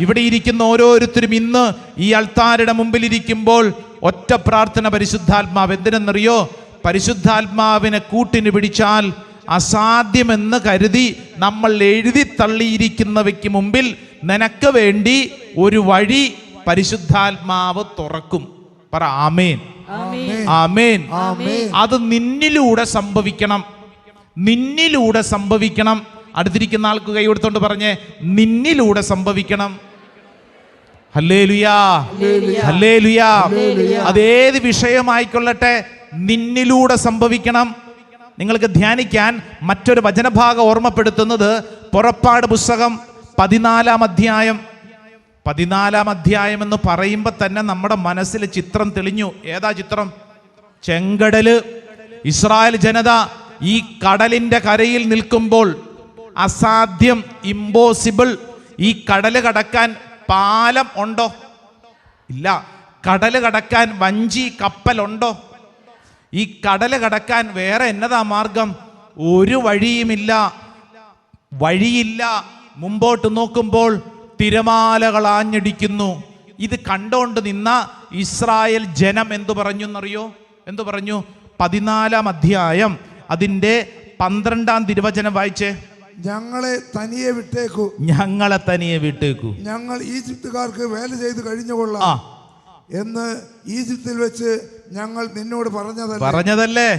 ഇവിടെ ഇരിക്കുന്ന ഓരോരുത്തരും ഇന്ന് ഈ അൾത്താരുടെ മുമ്പിൽ ഇരിക്കുമ്പോൾ ഒറ്റ പ്രാർത്ഥന, പരിശുദ്ധാത്മാവ്. എന്തിനെന്നറിയോ? പരിശുദ്ധാത്മാവിനെ കൂട്ടിന് പിടിച്ചാൽ അസാധ്യമെന്ന് കരുതി നമ്മൾ എഴുതി തള്ളിയിരിക്കുന്നവയ്ക്ക് മുമ്പിൽ നിനക്ക് വേണ്ടി ഒരു വഴി പരിശുദ്ധാത്മാവ് തുറക്കും. പറ ആമേൻ, ആമേൻ. അത് നിന്നിലൂടെ സംഭവിക്കണം. അടുത്തിരിക്കുന്ന ആൾക്ക് കൈ കൊടുത്തോണ്ട് പറഞ്ഞേ, നിന്നിലൂടെ സംഭവിക്കണം. ഹല്ലേലൂയാ, ഹല്ലേലൂയാ. അതേത് വിഷയമായിക്കൊള്ളട്ടെ, നിന്നിലൂടെ സംഭവിക്കണം. നിങ്ങൾക്ക് ധ്യാനിക്കാൻ മറ്റൊരു വചനഭാഗം ഓർമ്മപ്പെടുത്തുന്നത് പുറപ്പാട് പുസ്തകം 14-ാം അധ്യായം. 14-ാം അധ്യായം എന്ന് പറയുമ്പോൾ തന്നെ നമ്മുടെ മനസ്സിൽ ചിത്രം തെളിഞ്ഞു. ഏതാ ചിത്രം? ചെങ്കടല്. ഇസ്രായേൽ ജനത ഈ കടലിന്റെ കരയിൽ നിൽക്കുമ്പോൾ അസാധ്യം, ഇമ്പോസിബിൾ. ഈ കടല് കടക്കാൻ പാലം ഉണ്ടോ? ഇല്ല. കടല് കടക്കാൻ വഞ്ചി, കപ്പലുണ്ടോ? ഈ കടല് കടക്കാൻ വേറെ എന്നതാ മാർഗം? ഒരു വഴിയുമില്ല, വഴിയില്ല. മുമ്പോട്ട് നോക്കുമ്പോൾ തിരമാലകൾ ആഞ്ഞടിക്കുന്നു. ഇത് കണ്ടോണ്ട് നിന്ന ഇസ്രായേൽ ജനം എന്തു പറഞ്ഞു എന്നറിയോ? എന്തു പറഞ്ഞു? 14-ാം അധ്യായം അതിൻ്റെ 12-ാം തിരുവചനം വായിച്ചേ. ഞങ്ങളെ തനിയെ വിട്ടേക്കൂ, ഞങ്ങളെ തനിയെ വിട്ടേക്കൂ, ഞങ്ങൾ ഈജിപ്തുകാർക്ക് വേല ചെയ്ത് കഴിഞ്ഞുകൊള്ളാം എന്ന് ഈജിപ്തിൽ വെച്ച് ഞങ്ങൾ നിന്നോട് പറഞ്ഞതല്ലേ.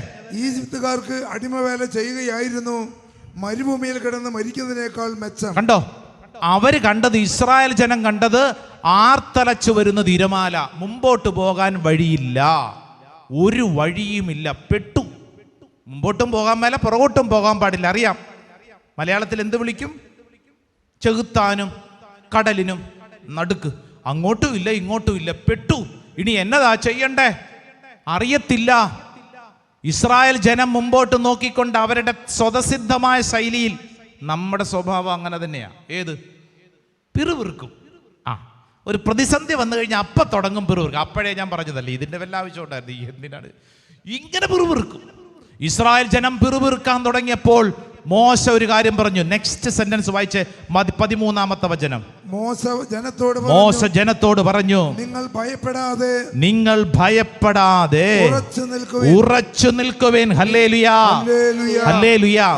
ഈജിപ്തുകാർക്ക് അടിമവേല ചെയ്യുകയായിരുന്നു മരുഭൂമിയിൽ കിടന്ന് മരിക്കുന്നതിനേക്കാൾ മെച്ചം. കണ്ടോ? അവര് കണ്ടത്, ഇസ്രായേൽ ജനം കണ്ടത് ആർത്തലച്ചു വരുന്ന തിരമാല. മുമ്പോട്ട് പോകാൻ വഴിയില്ല, ഒരു വഴിയുമില്ല, പെട്ടു. മുമ്പോട്ടും പോകാൻ മേല, പുറകോട്ടും പോകാൻ പാടില്ല. അറിയാം മലയാളത്തിൽ എന്ത് വിളിക്കും? ചെകുത്താനും കടലിനും നടുക്ക്. അങ്ങോട്ടും ഇല്ല ഇങ്ങോട്ടും ഇല്ല, പെട്ടു. ഇനി എന്നതാ ചെയ്യണ്ടേ അറിയത്തില്ല. ഇസ്രായേൽ ജനം മുമ്പോട്ട് നോക്കിക്കൊണ്ട് അവരുടെ സ്വതസിദ്ധമായ ശൈലിയിൽ, നമ്മുടെ സ്വഭാവം അങ്ങനെ തന്നെയാ. ഏത്? പിറുവിറുക്കും. ഒരു പ്രതിസന്ധി വന്നു കഴിഞ്ഞാൽ അപ്പം തുടങ്ങും പിറുവിറുക്കും. അപ്പോഴേ ഞാൻ പറഞ്ഞതല്ലേ, ഇതിൻ്റെ വല്ല ആവശ്യം ഉണ്ടായിരുന്നു, എന്തിനാണ് ഇങ്ങനെ പിറുവിറുക്കും? ഇസ്രായേൽ ജനം പിറുവിറുക്കാൻ തുടങ്ങിയപ്പോൾ മോശ ഒരു കാര്യം പറഞ്ഞു. നെക്സ്റ്റ് സെന്റൻസ് വായിച്ച് 13-ാമത്തെ വചനം. മോശ ജനത്തോട് പറഞ്ഞു, നിങ്ങൾ ഭയപ്പെടാതെ ഉറച്ചു നിൽക്കുവേൻ. ഹല്ലേലൂയാ, ഹല്ലേലൂയാ.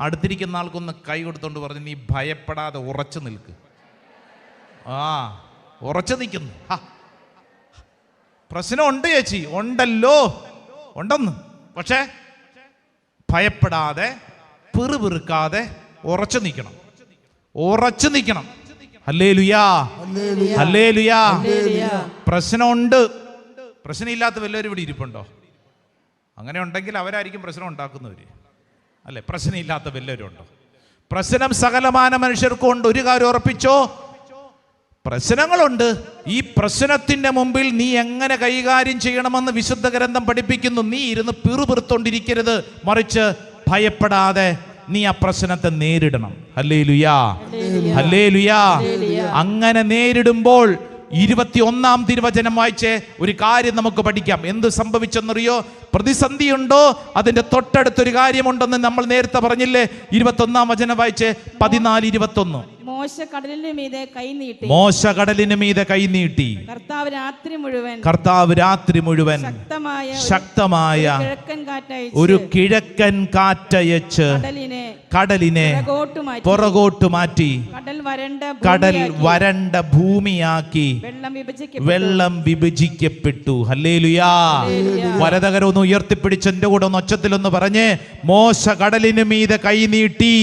അടുത്തിരിക്കുന്ന ആൾക്കൊന്ന് കൈ കൊടുത്തോണ്ട് പറഞ്ഞു, നീ ഭയപ്പെടാതെ ഉറച്ചു നിൽക്ക്. ഉറച്ചു നിൽക്കുന്നു. പ്രശ്നമുണ്ട് ചേച്ചി, ഉണ്ടല്ലോ, ഉണ്ടെന്ന്. പക്ഷേ ഭയപ്പെടാതെ പിറുപിറുക്കാതെ ഉറച്ചു നിൽക്കണം, ഉറച്ചു നിൽക്കണം. ഹല്ലേലൂയാ, ഹല്ലേലൂയാ. പ്രശ്നമുണ്ട്. പ്രശ്നമില്ലാത്ത വല്ലവരും ഇവിടെ ഇരിപ്പുണ്ടോ? അങ്ങനെ ഉണ്ടെങ്കിൽ അവരായിരിക്കും പ്രശ്നം ഉണ്ടാക്കുന്നവര്, അല്ലെ? പ്രശ്നമില്ലാത്ത വല്ലവരും ഉണ്ടോ? പ്രശ്നം സകലമാന മനുഷ്യർക്കും ഉണ്ട്. ഒരു കാര്യം ഉറപ്പിച്ചോ, പ്രശ്നങ്ങളുണ്ട്. ഈ പ്രശ്നത്തിന്റെ മുമ്പിൽ നീ എങ്ങനെ കൈകാര്യം ചെയ്യണമെന്ന് വിശുദ്ധ ഗ്രന്ഥം പഠിപ്പിക്കുന്നു. നീ ഇരുന്ന് പിറുപിറുത്തോണ്ടിരിക്കരുത്, മറിച്ച് ഭയപ്പെടാതെ നീ ആ പ്രശ്നത്തെ നേരിടണം. ഹല്ലേലൂയാ, ഹല്ലേലൂയാ. അങ്ങനെ നേരിടുമ്പോൾ 21-ാം തിരുവചനം വായിച്ചേ. ഒരു കാര്യം നമുക്ക് പഠിക്കാം. എന്ത് സംഭവിച്ചെന്നറിയോ? പ്രതിസന്ധിയുണ്ടോ, അതിന്റെ തൊട്ടടുത്തൊരു കാര്യമുണ്ടെന്ന് നമ്മൾ നേരത്തെ പറഞ്ഞില്ലേ? 21-ാം വചനം വായിച്ചേ, 14-21. മോശ കടലിന് മീതെ കൈ നീട്ടി. കർത്താവ് രാത്രി മുഴുവൻ ശക്തമായ ഒരു കിഴക്കൻ കാറ്റയച്ച് കടലിനെ പുറകോട്ട് മാറ്റി കടൽ വരണ്ട ഭൂമിയാക്കി വെള്ളം വിഭജിക്കപ്പെട്ടു. ഹല്ലേലൂയാ. വലതുകരം ഒന്ന് ഉയർത്തിപ്പിടിച്ച് എന്റെ കൂടെ ഒന്ന് ഒച്ചത്തിലൊന്ന് പറഞ്ഞേ. മോശ കടലിന് മീതെ കൈ നീട്ടി.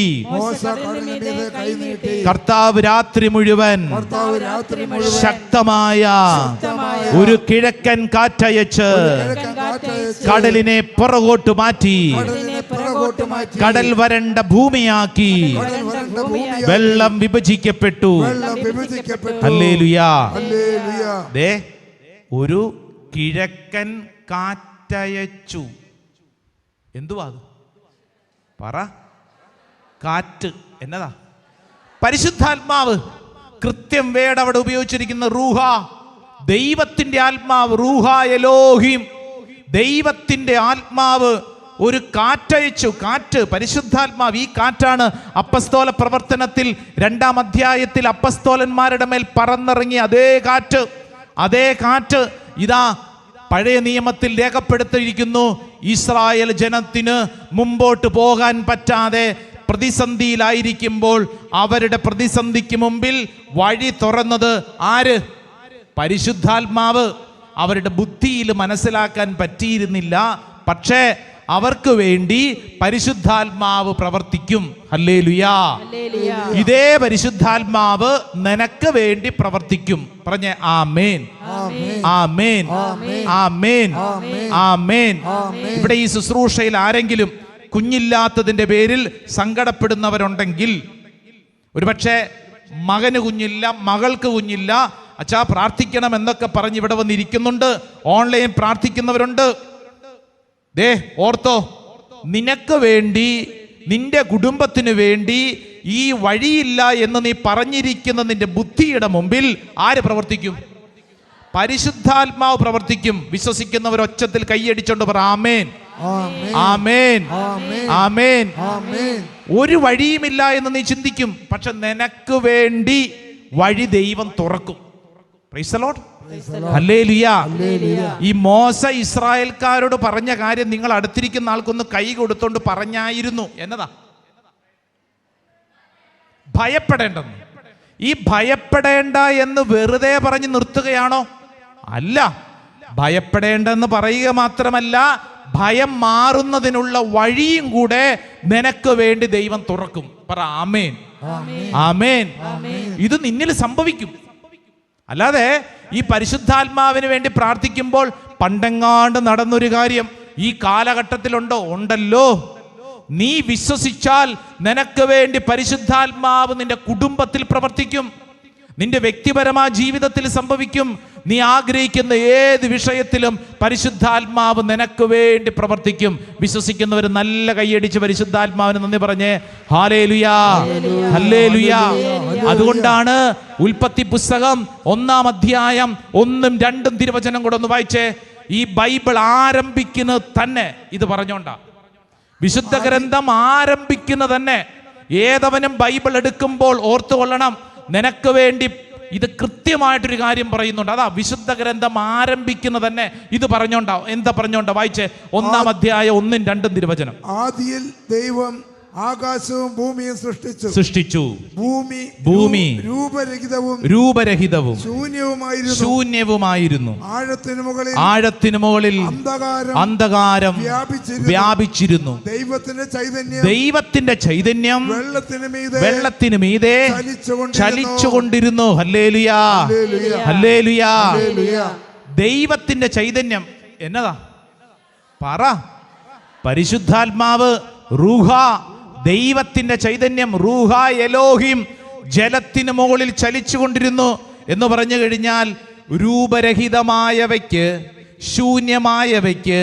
കർത്താവ് രാത്രി മുഴുവൻ ശക്തമായ ഒരു കിഴക്കൻ കാറ്റയച്ച് കടലിനെ പുറകോട്ട് മാറ്റി കടൽ വരണ്ട ഭൂമിയാക്കി വെള്ളം വിഭജിക്കപ്പെട്ടു. ഹല്ലേലൂയാ. ദേ, ഒരു കിഴക്കൻ കാറ്റയച്ചു. എന്തുവാ അത്? പറ. കാറ്റ് എന്നതാ? പരിശുദ്ധാത്മാവ്. കൃത്യം വേട് അവിടെ ഉപയോഗിച്ചിരിക്കുന്ന റൂഹ, ദൈവത്തിന്റെ ആത്മാവ്. റൂഹ എലോഹിം, ദൈവത്തിന്റെ ആത്മാവ് ഒരു കാറ്റയച്ചു. കാറ്റ്, പരിശുദ്ധാത്മാവ്. ഈ കാറ്റാണ് അപ്പസ്തോല പ്രവർത്തനത്തിൽ 2-ാം അധ്യായത്തിൽ അപ്പസ്തോലന്മാരുടെ മേൽ പറന്നിറങ്ങിയ അതേ കാറ്റ് ഇതാ പഴയ നിയമത്തിൽ രേഖപ്പെടുത്തിയിരിക്കുന്നു. ഇസ്രായേൽ ജനത്തിന് മുമ്പോട്ട് പോകാൻ പറ്റാതെ പ്രതിസന്ധിയിലായിരിക്കുമ്പോൾ അവരുടെ പ്രതിസന്ധിക്ക് മുമ്പിൽ വഴി തുറന്നത് ആര്? പരിശുദ്ധാത്മാവ്. അവരുടെ ബുദ്ധിയിൽ മനസ്സിലാക്കാൻ പറ്റിയിരുന്നില്ല, പക്ഷേ അവർക്ക് വേണ്ടി പരിശുദ്ധാത്മാവ് പ്രവർത്തിക്കും. ഹല്ലേലൂയാ. ഇതേ പരിശുദ്ധാത്മാവ് നിനക്ക് വേണ്ടി പ്രവർത്തിക്കും. പറഞ്ഞേ ആമേൻ, ആമേൻ, ആമേൻ, ആമേൻ. ഇവിടെ ഈ ശുശ്രൂഷയിൽ ആരെങ്കിലും കുഞ്ഞില്ലാത്തതിന്റെ പേരിൽ സങ്കടപ്പെടുന്നവരുണ്ടെങ്കിൽ, ഒരുപക്ഷെ മകന് കുഞ്ഞില്ല, മകൾക്ക് കുഞ്ഞില്ല, അച്ഛാ പ്രാർത്ഥിക്കണം എന്നൊക്കെ പറഞ്ഞ് ഇവിടെ വന്നിരിക്കുന്നുണ്ട്. ഓൺലൈൻ പ്രാർത്ഥിക്കുന്നവരുണ്ട്. ദേ ഓർത്തോ, നിനക്ക് വേണ്ടി, നിന്റെ കുടുംബത്തിന് വേണ്ടി ഈ വഴിയില്ല എന്ന് നീ പറഞ്ഞിരിക്കുന്ന നിന്റെ ബുദ്ധിയുടെ മുമ്പിൽ ആര് പ്രവർത്തിക്കും? പരിശുദ്ധാത്മാവ് പ്രവർത്തിക്കും. വിശ്വസിക്കുന്നവർ ഒച്ചത്തിൽ കൈയടിച്ചോണ്ട് പറ ആമേൻ. ആമേൻ, ആമേൻ. ആമേൻ. ഒരു വഴിയുമില്ല എന്ന് നീ ചിന്തിക്കും, പക്ഷെ നിനക്ക് വേണ്ടി വഴി ദൈവം തുറക്കും. Price the Lord. ഹല്ലേലൂയ. ഈ മോശ ഇസ്രായേൽക്കാരോട് പറഞ്ഞ കാര്യം നിങ്ങൾ അടുത്തിരിക്കുന്ന ആൾക്കൊന്ന് കൈ കൊടുത്തോണ്ട് പറഞ്ഞായിരുന്നു. എന്നതാ? ഭയപ്പെടേണ്ടെന്ന്. ഈ ഭയപ്പെടേണ്ട എന്ന് വെറുതെ പറഞ്ഞ് നിർത്തുകയാണോ? അല്ല. ഭയപ്പെടേണ്ടെന്ന് പറയുക മാത്രമല്ല, ഭയം മാറുന്നതിനുള്ള വഴിയും കൂടെ നിനക്ക് വേണ്ടി ദൈവം തുറക്കും. പറ ആമേൻ, ആമേൻ. ഇത് നിന്നിൽ സംഭവിക്കും. അല്ലാതെ ഈ പരിശുദ്ധാത്മാവിന് വേണ്ടി പ്രാർത്ഥിക്കുമ്പോൾ പണ്ടെങ്ങാണ്ട് നടന്നൊരു കാര്യം ഈ കാലഘട്ടത്തിലുണ്ടോ? ഉണ്ടല്ലോ. നീ വിശ്വസിച്ചാൽ നിനക്ക് വേണ്ടി പരിശുദ്ധാത്മാവ് നിന്റെ കുടുംബത്തിൽ പ്രവർത്തിക്കും, നിന്റെ വ്യക്തിപരമായ ജീവിതത്തിൽ സംഭവിക്കും. നീ ആഗ്രഹിക്കുന്ന ഏത് വിഷയത്തിലും പരിശുദ്ധാത്മാവ് നിനക്ക് വേണ്ടി പ്രവർത്തിക്കും. വിശ്വസിക്കുന്നവർ നല്ല കൈയടിച്ച് പരിശുദ്ധാത്മാവിന് നന്ദി പറഞ്ഞേ. ഹല്ലേലൂയാ, ഹല്ലേലൂയാ. അതുകൊണ്ടാണ് ഉൽപ്പത്തി പുസ്തകം 1-ാം അധ്യായം 1-2 തിരുവചനം കൂടെ ഒന്ന് വായിച്ചേ. ഈ ബൈബിൾ ആരംഭിക്കുന്നത് തന്നെ ഇത് പറഞ്ഞോണ്ടാ. വിശുദ്ധ ഗ്രന്ഥം ആരംഭിക്കുന്നത് തന്നെ, ഏതവനും ബൈബിൾ എടുക്കുമ്പോൾ ഓർത്തുകൊള്ളണം, നിനക്ക് വേണ്ടി ഇത് കൃത്യമായിട്ടൊരു കാര്യം പറയുന്നുണ്ട്. അതാ വിശുദ്ധ ഗ്രന്ഥം ആരംഭിക്കുന്നത് തന്നെ ഇത് പറഞ്ഞോണ്ടാവും. എന്താ പറഞ്ഞോണ്ടാ? വായിച്ചേ. 1-ാം അധ്യായം 1-2 തിരുവചനം. ആദിയിൽ ദൈവം ആകാശവും ഭൂമിയും സൃഷ്ടിച്ചു. ഭൂമി രൂപരഹിതവും ശൂന്യവുമായിരുന്നു. ആഴത്തിനു മുകളിൽ അന്ധകാരം വ്യാപിച്ചിരുന്നു. ദൈവത്തിന്റെ ചൈതന്യം വെള്ളത്തിന് മീതെ ചലിച്ചുകൊണ്ടിരുന്നു. ഹല്ലേലൂയാ, ഹല്ലേലൂയാ. ദൈവത്തിന്റെ ചൈതന്യം എന്നതാ? പറ. പരിശുദ്ധാത്മാവ്, റൂഹ, ദൈവത്തിന്റെ ചൈതന്യം, റൂഹ എലോഹിം, ജലത്തിന് മുകളിൽ ചലിച്ചുകൊണ്ടിരുന്നു എന്ന് പറഞ്ഞു കഴിഞ്ഞാൽ രൂപരഹിതമായവയ്ക്ക്, ശൂന്യമായവയ്ക്ക്,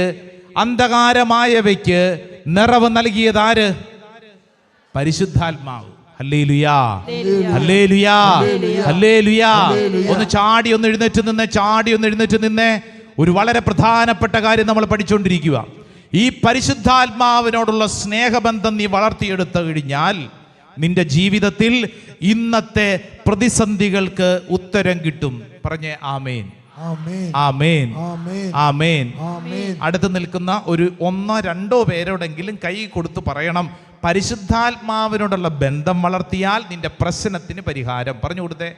അന്ധകാരമായവയ്ക്ക് നിറവ് നൽകിയത് ആര്? പരിശുദ്ധാത്മാവ്. ഹല്ലേലൂയാ, ഹല്ലേലൂയാ, ഹല്ലേലൂയാ. ഒന്ന് ചാടി ഒന്ന് എഴുന്നേറ്റ് നിന്നേ. ഒരു വളരെ പ്രധാനപ്പെട്ട കാര്യം നമ്മൾ പഠിച്ചുകൊണ്ടിരിക്കുക. ഈ പരിശുദ്ധാത്മാവിനോടുള്ള സ്നേഹബന്ധം നീ വളർത്തിയെടുത്തു കഴിഞ്ഞാൽ നിന്റെ ജീവിതത്തിൽ ഇന്നത്തെ പ്രതിസന്ധികൾക്ക് ഉത്തരം കിട്ടും. പറഞ്ഞേ ആമേൻ, ആമേൻ, ആമേൻ. അടുത്ത് നിൽക്കുന്ന ഒരു 1-2 പേരോടെങ്കിലും കൈ കൊടുത്ത് പറയണം, പരിശുദ്ധാത്മാവിനോടുള്ള ബന്ധം വളർത്തിയാൽ നിന്റെ പ്രശ്നത്തിന് പരിഹാരം. പറഞ്ഞു കൊടുത്തേ.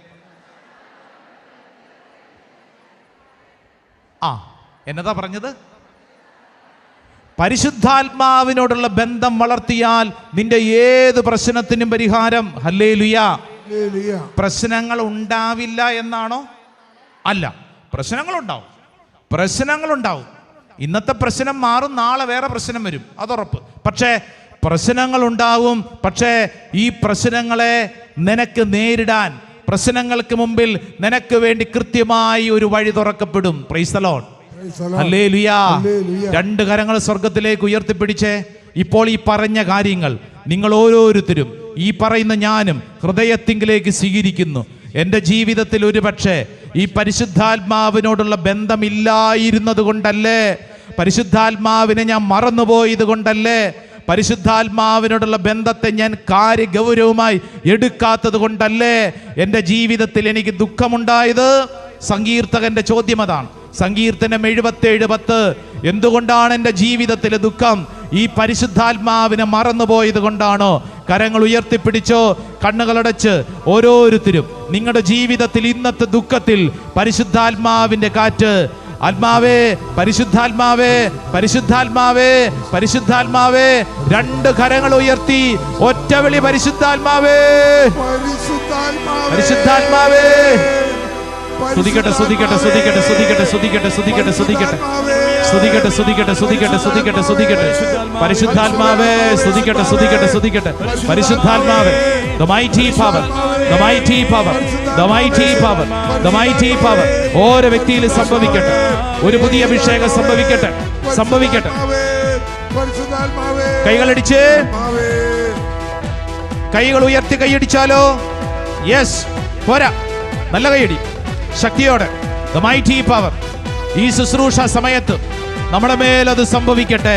എന്നതാ പറഞ്ഞത്? പരിശുദ്ധാത്മാവിനോടുള്ള ബന്ധം വളർത്തിയാൽ നിന്റെ ഏത് പ്രശ്നത്തിനും പരിഹാരം. ഹല്ലേലൂയാ. പ്രശ്നങ്ങൾ ഉണ്ടാവില്ല എന്നാണോ? അല്ല, പ്രശ്നങ്ങളുണ്ടാവും. ഇന്നത്തെ പ്രശ്നം മാറും, നാളെ വേറെ പ്രശ്നം വരും, അതുറപ്പ്. പക്ഷേ പ്രശ്നങ്ങൾ ഉണ്ടാവും. പക്ഷേ ഈ പ്രശ്നങ്ങളെ നിനക്ക് നേരിടാൻ, പ്രശ്നങ്ങൾക്ക് മുമ്പിൽ നിനക്ക് വേണ്ടി കൃത്യമായി ഒരു വഴി തുറക്കപ്പെടും. Praise the Lord. ഹല്ലേലൂയാ. 2 കരങ്ങൾ സ്വർഗത്തിലേക്ക് ഉയർത്തിപ്പിടിച്ചേ. ഇപ്പോൾ ഈ പറഞ്ഞ കാര്യങ്ങൾ നിങ്ങൾ ഓരോരുത്തരും, ഈ പറയുന്ന ഞാനും ഹൃദയത്തിങ്കിലേക്ക് സ്വീകരിക്കുന്നു. എൻ്റെ ജീവിതത്തിൽ ഒരു പക്ഷേ ഈ പരിശുദ്ധാത്മാവിനോടുള്ള ബന്ധമില്ലായിരുന്നത് കൊണ്ടല്ലേ, പരിശുദ്ധാത്മാവിനെ ഞാൻ മറന്നുപോയത് കൊണ്ടല്ലേ, പരിശുദ്ധാത്മാവിനോടുള്ള ബന്ധത്തെ ഞാൻ കാര്യഗൗരവമായി എടുക്കാത്തത് കൊണ്ടല്ലേ എൻ്റെ ജീവിതത്തിൽ എനിക്ക് ദുഃഖമുണ്ടായത്. സങ്കീർത്തകന്റെ ചോദ്യം അതാണ്. സങ്കീർത്തനം 77:10. എന്തുകൊണ്ടാണ് എൻ്റെ ജീവിതത്തിലെ ദുഃഖം? ഈ പരിശുദ്ധാത്മാവിനെ മറന്നുപോയത് കൊണ്ടാണോ? കരങ്ങൾ ഉയർത്തിപ്പിടിച്ചോ, കണ്ണുകളടച്ച് ഓരോരുത്തരും നിങ്ങളുടെ ജീവിതത്തിൽ ഇന്നത്തെ ദുഃഖത്തിൽ പരിശുദ്ധാത്മാവിന്റെ കാറ്റ്. ആത്മാവേ, പരിശുദ്ധാത്മാവേ, പരിശുദ്ധാത്മാവേ, പരിശുദ്ധാത്മാവേ. 2 കരങ്ങൾ ഉയർത്തി ഒറ്റ വിളി, പരിശുദ്ധാത്മാവേ, പരിശുദ്ധാത്മാവേ. സ്തുതിക്കട്ടെ, സ്തുതിക്കട്ടെ, സ്തുതിക്കട്ടെ, സ്തുതിക്കട്ടെ, സ്തുതിക്കട്ടെ, സ്തുതിക്കട്ടെ, സ്തുതിക്കട്ടെ, സ്തുതിക്കട്ടെ, സ്തുതിക്കട്ടെ, സ്തുതിക്കട്ടെ, സ്തുതിക്കട്ടെ, സ്തുതിക്കട്ടെ. പരിശുദ്ധാത്മാവേ, സ്തുതിക്കട്ടെ, സ്തുതിക്കട്ടെ, സ്തുതിക്കട്ടെ. പരിശുദ്ധാത്മാവേ, the mighty power, the mighty power, the mighty power, the mighty power. ഓരോ വ്യക്തിയിലും സംഭവിക്കട്ടെ, ഒരു പുതിയ അഭിഷേകം സംഭവിക്കട്ടെ, സംഭവിക്കട്ടെ. കൈകളടിച്ച്, കൈകൾ ഉയർത്തി കൈയടിച്ചാലോ? യെസ്, പോരാ, നല്ല കൈയടി, ശക്തിയോടെ. The mighty power. ഈ ശുശ്രൂഷ സമയത്ത് നമ്മുടെ മേലത് സംഭവിക്കട്ടെ.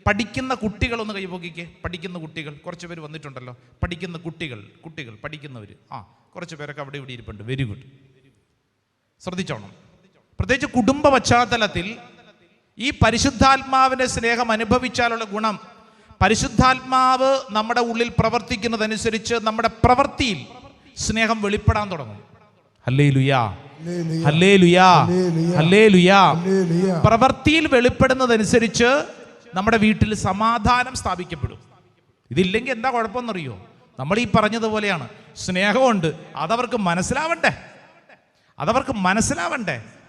പഠിക്കുന്ന കുട്ടികളൊന്ന് കൈപൊക്കിക്കേ. പഠിക്കുന്ന കുട്ടികൾ കുറച്ച് പേര് വന്നിട്ടുണ്ടല്ലോ. പഠിക്കുന്ന കുട്ടികൾ പഠിക്കുന്നവർ കുറച്ച് പേരൊക്കെ അവിടെ ഇവിടെ ഇരിപ്പുണ്ട്. Very good. ശ്രദ്ധിച്ചോണം. പ്രത്യേകിച്ച് കുടുംബ പശ്ചാത്തലത്തിൽ ഈ പരിശുദ്ധാത്മാവിൻ്റെ സ്നേഹം അനുഭവിച്ചാലുള്ള ഗുണം, പരിശുദ്ധാത്മാവ് നമ്മുടെ ഉള്ളിൽ പ്രവർത്തിക്കുന്നതനുസരിച്ച് നമ്മുടെ പ്രവൃത്തിയിൽ സ്നേഹം വെളിപ്പെടാൻ തുടങ്ങും. ഹല്ലേലൂയാ, ഹല്ലേലൂയാ, ഹല്ലേലൂയാ. പ്രവൃത്തിയിൽ വെളിപ്പെടുന്നതനുസരിച്ച് നമ്മുടെ വീട്ടിൽ സമാധാനം സ്ഥാപിക്കപ്പെടും. ഇതില്ലെങ്കിൽ എന്താ കുഴപ്പമെന്നറിയോ? നമ്മൾ ഈ പറഞ്ഞതുപോലെയാണ്. സ്നേഹമുണ്ട്, അതവർക്ക് മനസ്സിലാവണ്ടേ.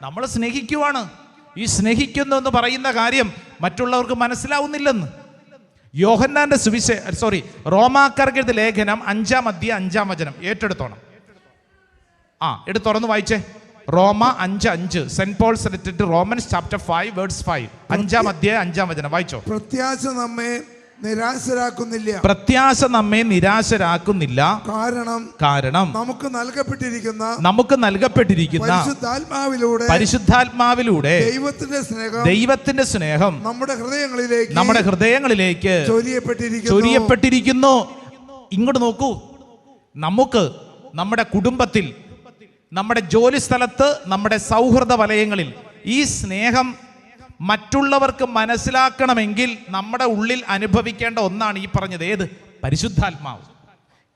നമ്മൾ സ്നേഹിക്കുവാണ്. ഈ സ്നേഹിക്കുന്നു എന്ന് പറയുന്ന കാര്യം മറ്റുള്ളവർക്ക് മനസ്സിലാവുന്നില്ലെന്ന്. യോഹന്നാന്റെ റോമാക്കാർക്ക് എഴുതിയ ലേഖനം 5-ാം അധ്യായം 5-ാം വചനം ഏറ്റെടുത്തോണം. എടുത്തുറന്ന് വായിച്ചേ. റോമ 5:5. Saint Paul's letter Romans chapter 5 verse 5. 5-ാം അധ്യായം 5-ാം വചനം വായിച്ചോ. പ്രത്യാശ നമ്മെ നിരാശരാക്കുന്നില്ല. കാരണം നമുക്ക് നൽകപ്പെട്ടിരിക്കുന്ന പരിശുദ്ധാത്മാവിലൂടെ ദൈവത്തിന്റെ സ്നേഹം നമ്മുടെ ഹൃദയങ്ങളിലേക്ക് ചൊരിയപ്പെട്ടിരിക്കുന്നു. ഇങ്ങോട്ട് നോക്കൂ. നമുക്ക് നമ്മുടെ കുടുംബത്തിൽ, നമ്മുടെ ജോലി സ്ഥലത്ത്, നമ്മുടെ സൗഹൃദ വലയങ്ങളിൽ ഈ സ്നേഹം മറ്റുള്ളവർക്ക് മനസ്സിലാക്കണമെങ്കിൽ നമ്മുടെ ഉള്ളിൽ അനുഭവിക്കേണ്ട ഒന്നാണ് ഈ പറഞ്ഞത്. ഏത്? പരിശുദ്ധാത്മാവ്.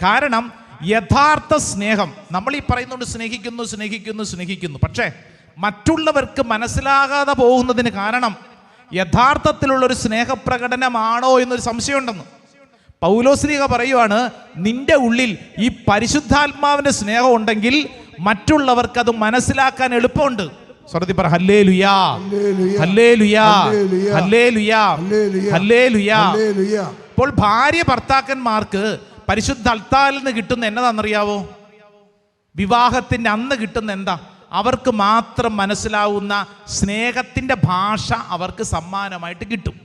കാരണം യഥാർത്ഥ സ്നേഹം, നമ്മൾ ഈ പറയുന്നുണ്ട് സ്നേഹിക്കുന്നു, പക്ഷേ മറ്റുള്ളവർക്ക് മനസ്സിലാകാതെ പോകുന്നതിന് കാരണം യഥാർത്ഥത്തിലുള്ളൊരു സ്നേഹപ്രകടനമാണോ എന്നൊരു സംശയമുണ്ടെന്ന്. പൗലോസ്ലീഹ പറയുവാണ്, നിന്റെ ഉള്ളിൽ ഈ പരിശുദ്ധാത്മാവിന്റെ സ്നേഹം ഉണ്ടെങ്കിൽ മറ്റുള്ളവർക്ക് അത് മനസ്സിലാക്കാൻ എളുപ്പമുണ്ട്. സ്വരത്തിൽ പറ ഹല്ലേലൂയാ, ഹല്ലേലൂയാ, ഹല്ലേലൂയാ, ഹല്ലേലൂയാ. ഇപ്പോൾ ഭാര്യ ഭർത്താക്കന്മാർക്ക് പരിശുദ്ധ അൾത്താരിൽ നിന്ന് കിട്ടുന്ന എന്നതാണെന്നറിയാവോ? വിവാഹത്തിന്റെ അന്ന് കിട്ടുന്ന എന്താ? അവർക്ക് മാത്രം മനസ്സിലാവുന്ന സ്നേഹത്തിന്റെ ഭാഷ അവർക്ക് സമ്മാനമായിട്ട് കിട്ടും.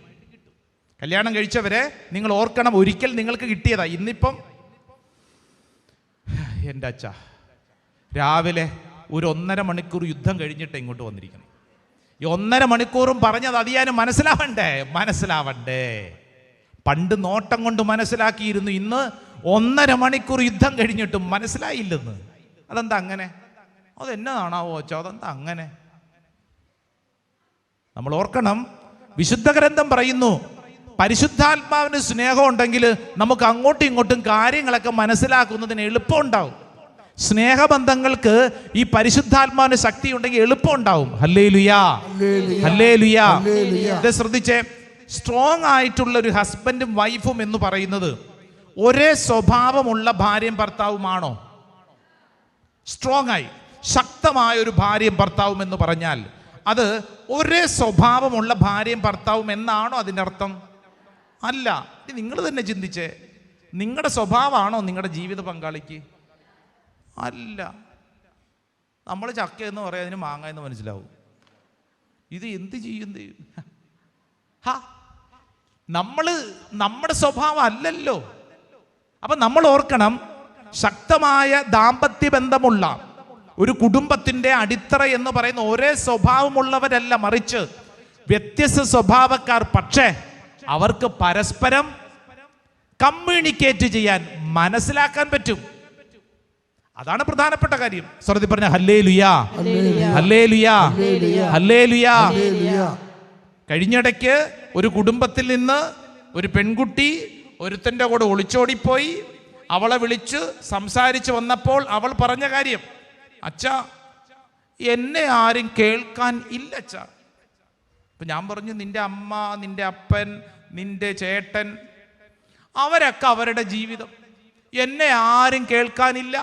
കല്യാണം കഴിച്ചവരെ നിങ്ങൾ ഓർക്കണം, ഒരിക്കൽ നിങ്ങൾക്ക് കിട്ടിയതാ. ഇന്നിപ്പം എൻ്റെ അച്ഛ രാവിലെ ഒരു 1.5 മണിക്കൂർ യുദ്ധം കഴിഞ്ഞിട്ട് ഇങ്ങോട്ട് വന്നിരിക്കണം. ഈ 1.5 മണിക്കൂറും പറഞ്ഞത് അതിയാനും മനസ്സിലാവണ്ടേ. പണ്ട് നോട്ടം കൊണ്ട് മനസ്സിലാക്കിയിരുന്നു, ഇന്ന് 1.5 മണിക്കൂർ യുദ്ധം കഴിഞ്ഞിട്ടും മനസ്സിലായില്ലെന്ന്. അതെന്താ അങ്ങനെ? അതെന്നതാണാവോ അച്ഛാ, അതെന്താ അങ്ങനെ? നമ്മൾ ഓർക്കണം, വിശുദ്ധ ഗ്രന്ഥം പറയുന്നു, പരിശുദ്ധാത്മാവിന് സ്നേഹം ഉണ്ടെങ്കിൽ നമുക്ക് അങ്ങോട്ടും ഇങ്ങോട്ടും കാര്യങ്ങളൊക്കെ മനസ്സിലാക്കുന്നതിന് എളുപ്പമുണ്ടാവും. സ്നേഹബന്ധങ്ങൾക്ക് ഈ പരിശുദ്ധാത്മാവിന് ശക്തി ഉണ്ടെങ്കിൽ എളുപ്പം ഉണ്ടാവും. ഹല്ലേലൂയാ, ഹല്ലേലൂയാ. ഇത് ശ്രദ്ധിച്ചേ. സ്ട്രോങ് ആയിട്ടുള്ള ഒരു ഹസ്ബൻഡും വൈഫും എന്ന് പറയുന്നത് ഒരേ സ്വഭാവമുള്ള ഭാര്യയും ഭർത്താവുമാണോ? സ്ട്രോങ് ആയി ശക്തമായ ഒരു ഭാര്യയും ഭർത്താവും എന്ന് പറഞ്ഞാൽ അത് ഒരേ സ്വഭാവമുള്ള ഭാര്യയും ഭർത്താവും എന്നാണോ അതിൻ്റെ അർത്ഥം? അല്ല. നിങ്ങൾ തന്നെ ചിന്തിച്ചേ, നിങ്ങളുടെ സ്വഭാവമാണോ നിങ്ങളുടെ ജീവിത പങ്കാളിക്ക്? അല്ല. നമ്മൾ ചക്ക എന്ന് പറയാം, അതിന് മാങ്ങ എന്ന് മനസ്സിലാവും. ഇത് എന്ത് ചെയ്യും? നമ്മുടെ സ്വഭാവം അല്ലല്ലോ. അപ്പൊ നമ്മൾ ഓർക്കണം, ശക്തമായ ദാമ്പത്യ ബന്ധമുള്ള ഒരു കുടുംബത്തിന്റെ അടിത്തറ എന്ന് പറയുന്ന ഒരേ സ്വഭാവമുള്ളവരല്ല, മറിച്ച് വ്യത്യസ്ത സ്വഭാവക്കാർ. പക്ഷേ അവർക്ക് പരസ്പരം കമ്മ്യൂണിക്കേറ്റ് ചെയ്യാൻ, മനസ്സിലാക്കാൻ പറ്റും. അതാണ് പ്രധാനപ്പെട്ട കാര്യം. സ്വരത്തിൽ പറഞ്ഞ ഹല്ലേലൂയാ, ഹല്ലേലൂയാ, ഹല്ലേലൂയാ. കഴിഞ്ഞിടയ്ക്ക് ഒരു കുടുംബത്തിൽ നിന്ന് ഒരു പെൺകുട്ടി ഒരുത്തൻ്റെ കൂടെ ഒളിച്ചോടിപ്പോയി. അവളെ വിളിച്ച് സംസാരിച്ച് വന്നപ്പോൾ അവൾ പറഞ്ഞ കാര്യം, അച്ഛാ എന്നെ ആരും കേൾക്കാൻ ഇല്ല അച്ഛാ. അപ്പൊ ഞാൻ പറഞ്ഞു, നിന്റെ അമ്മ, നിന്റെ അപ്പൻ, നിന്റെ ചേട്ടൻ, അവരൊക്കെ അവരുടെ ജീവിതം, എന്നെ ആരും കേൾക്കാനില്ല.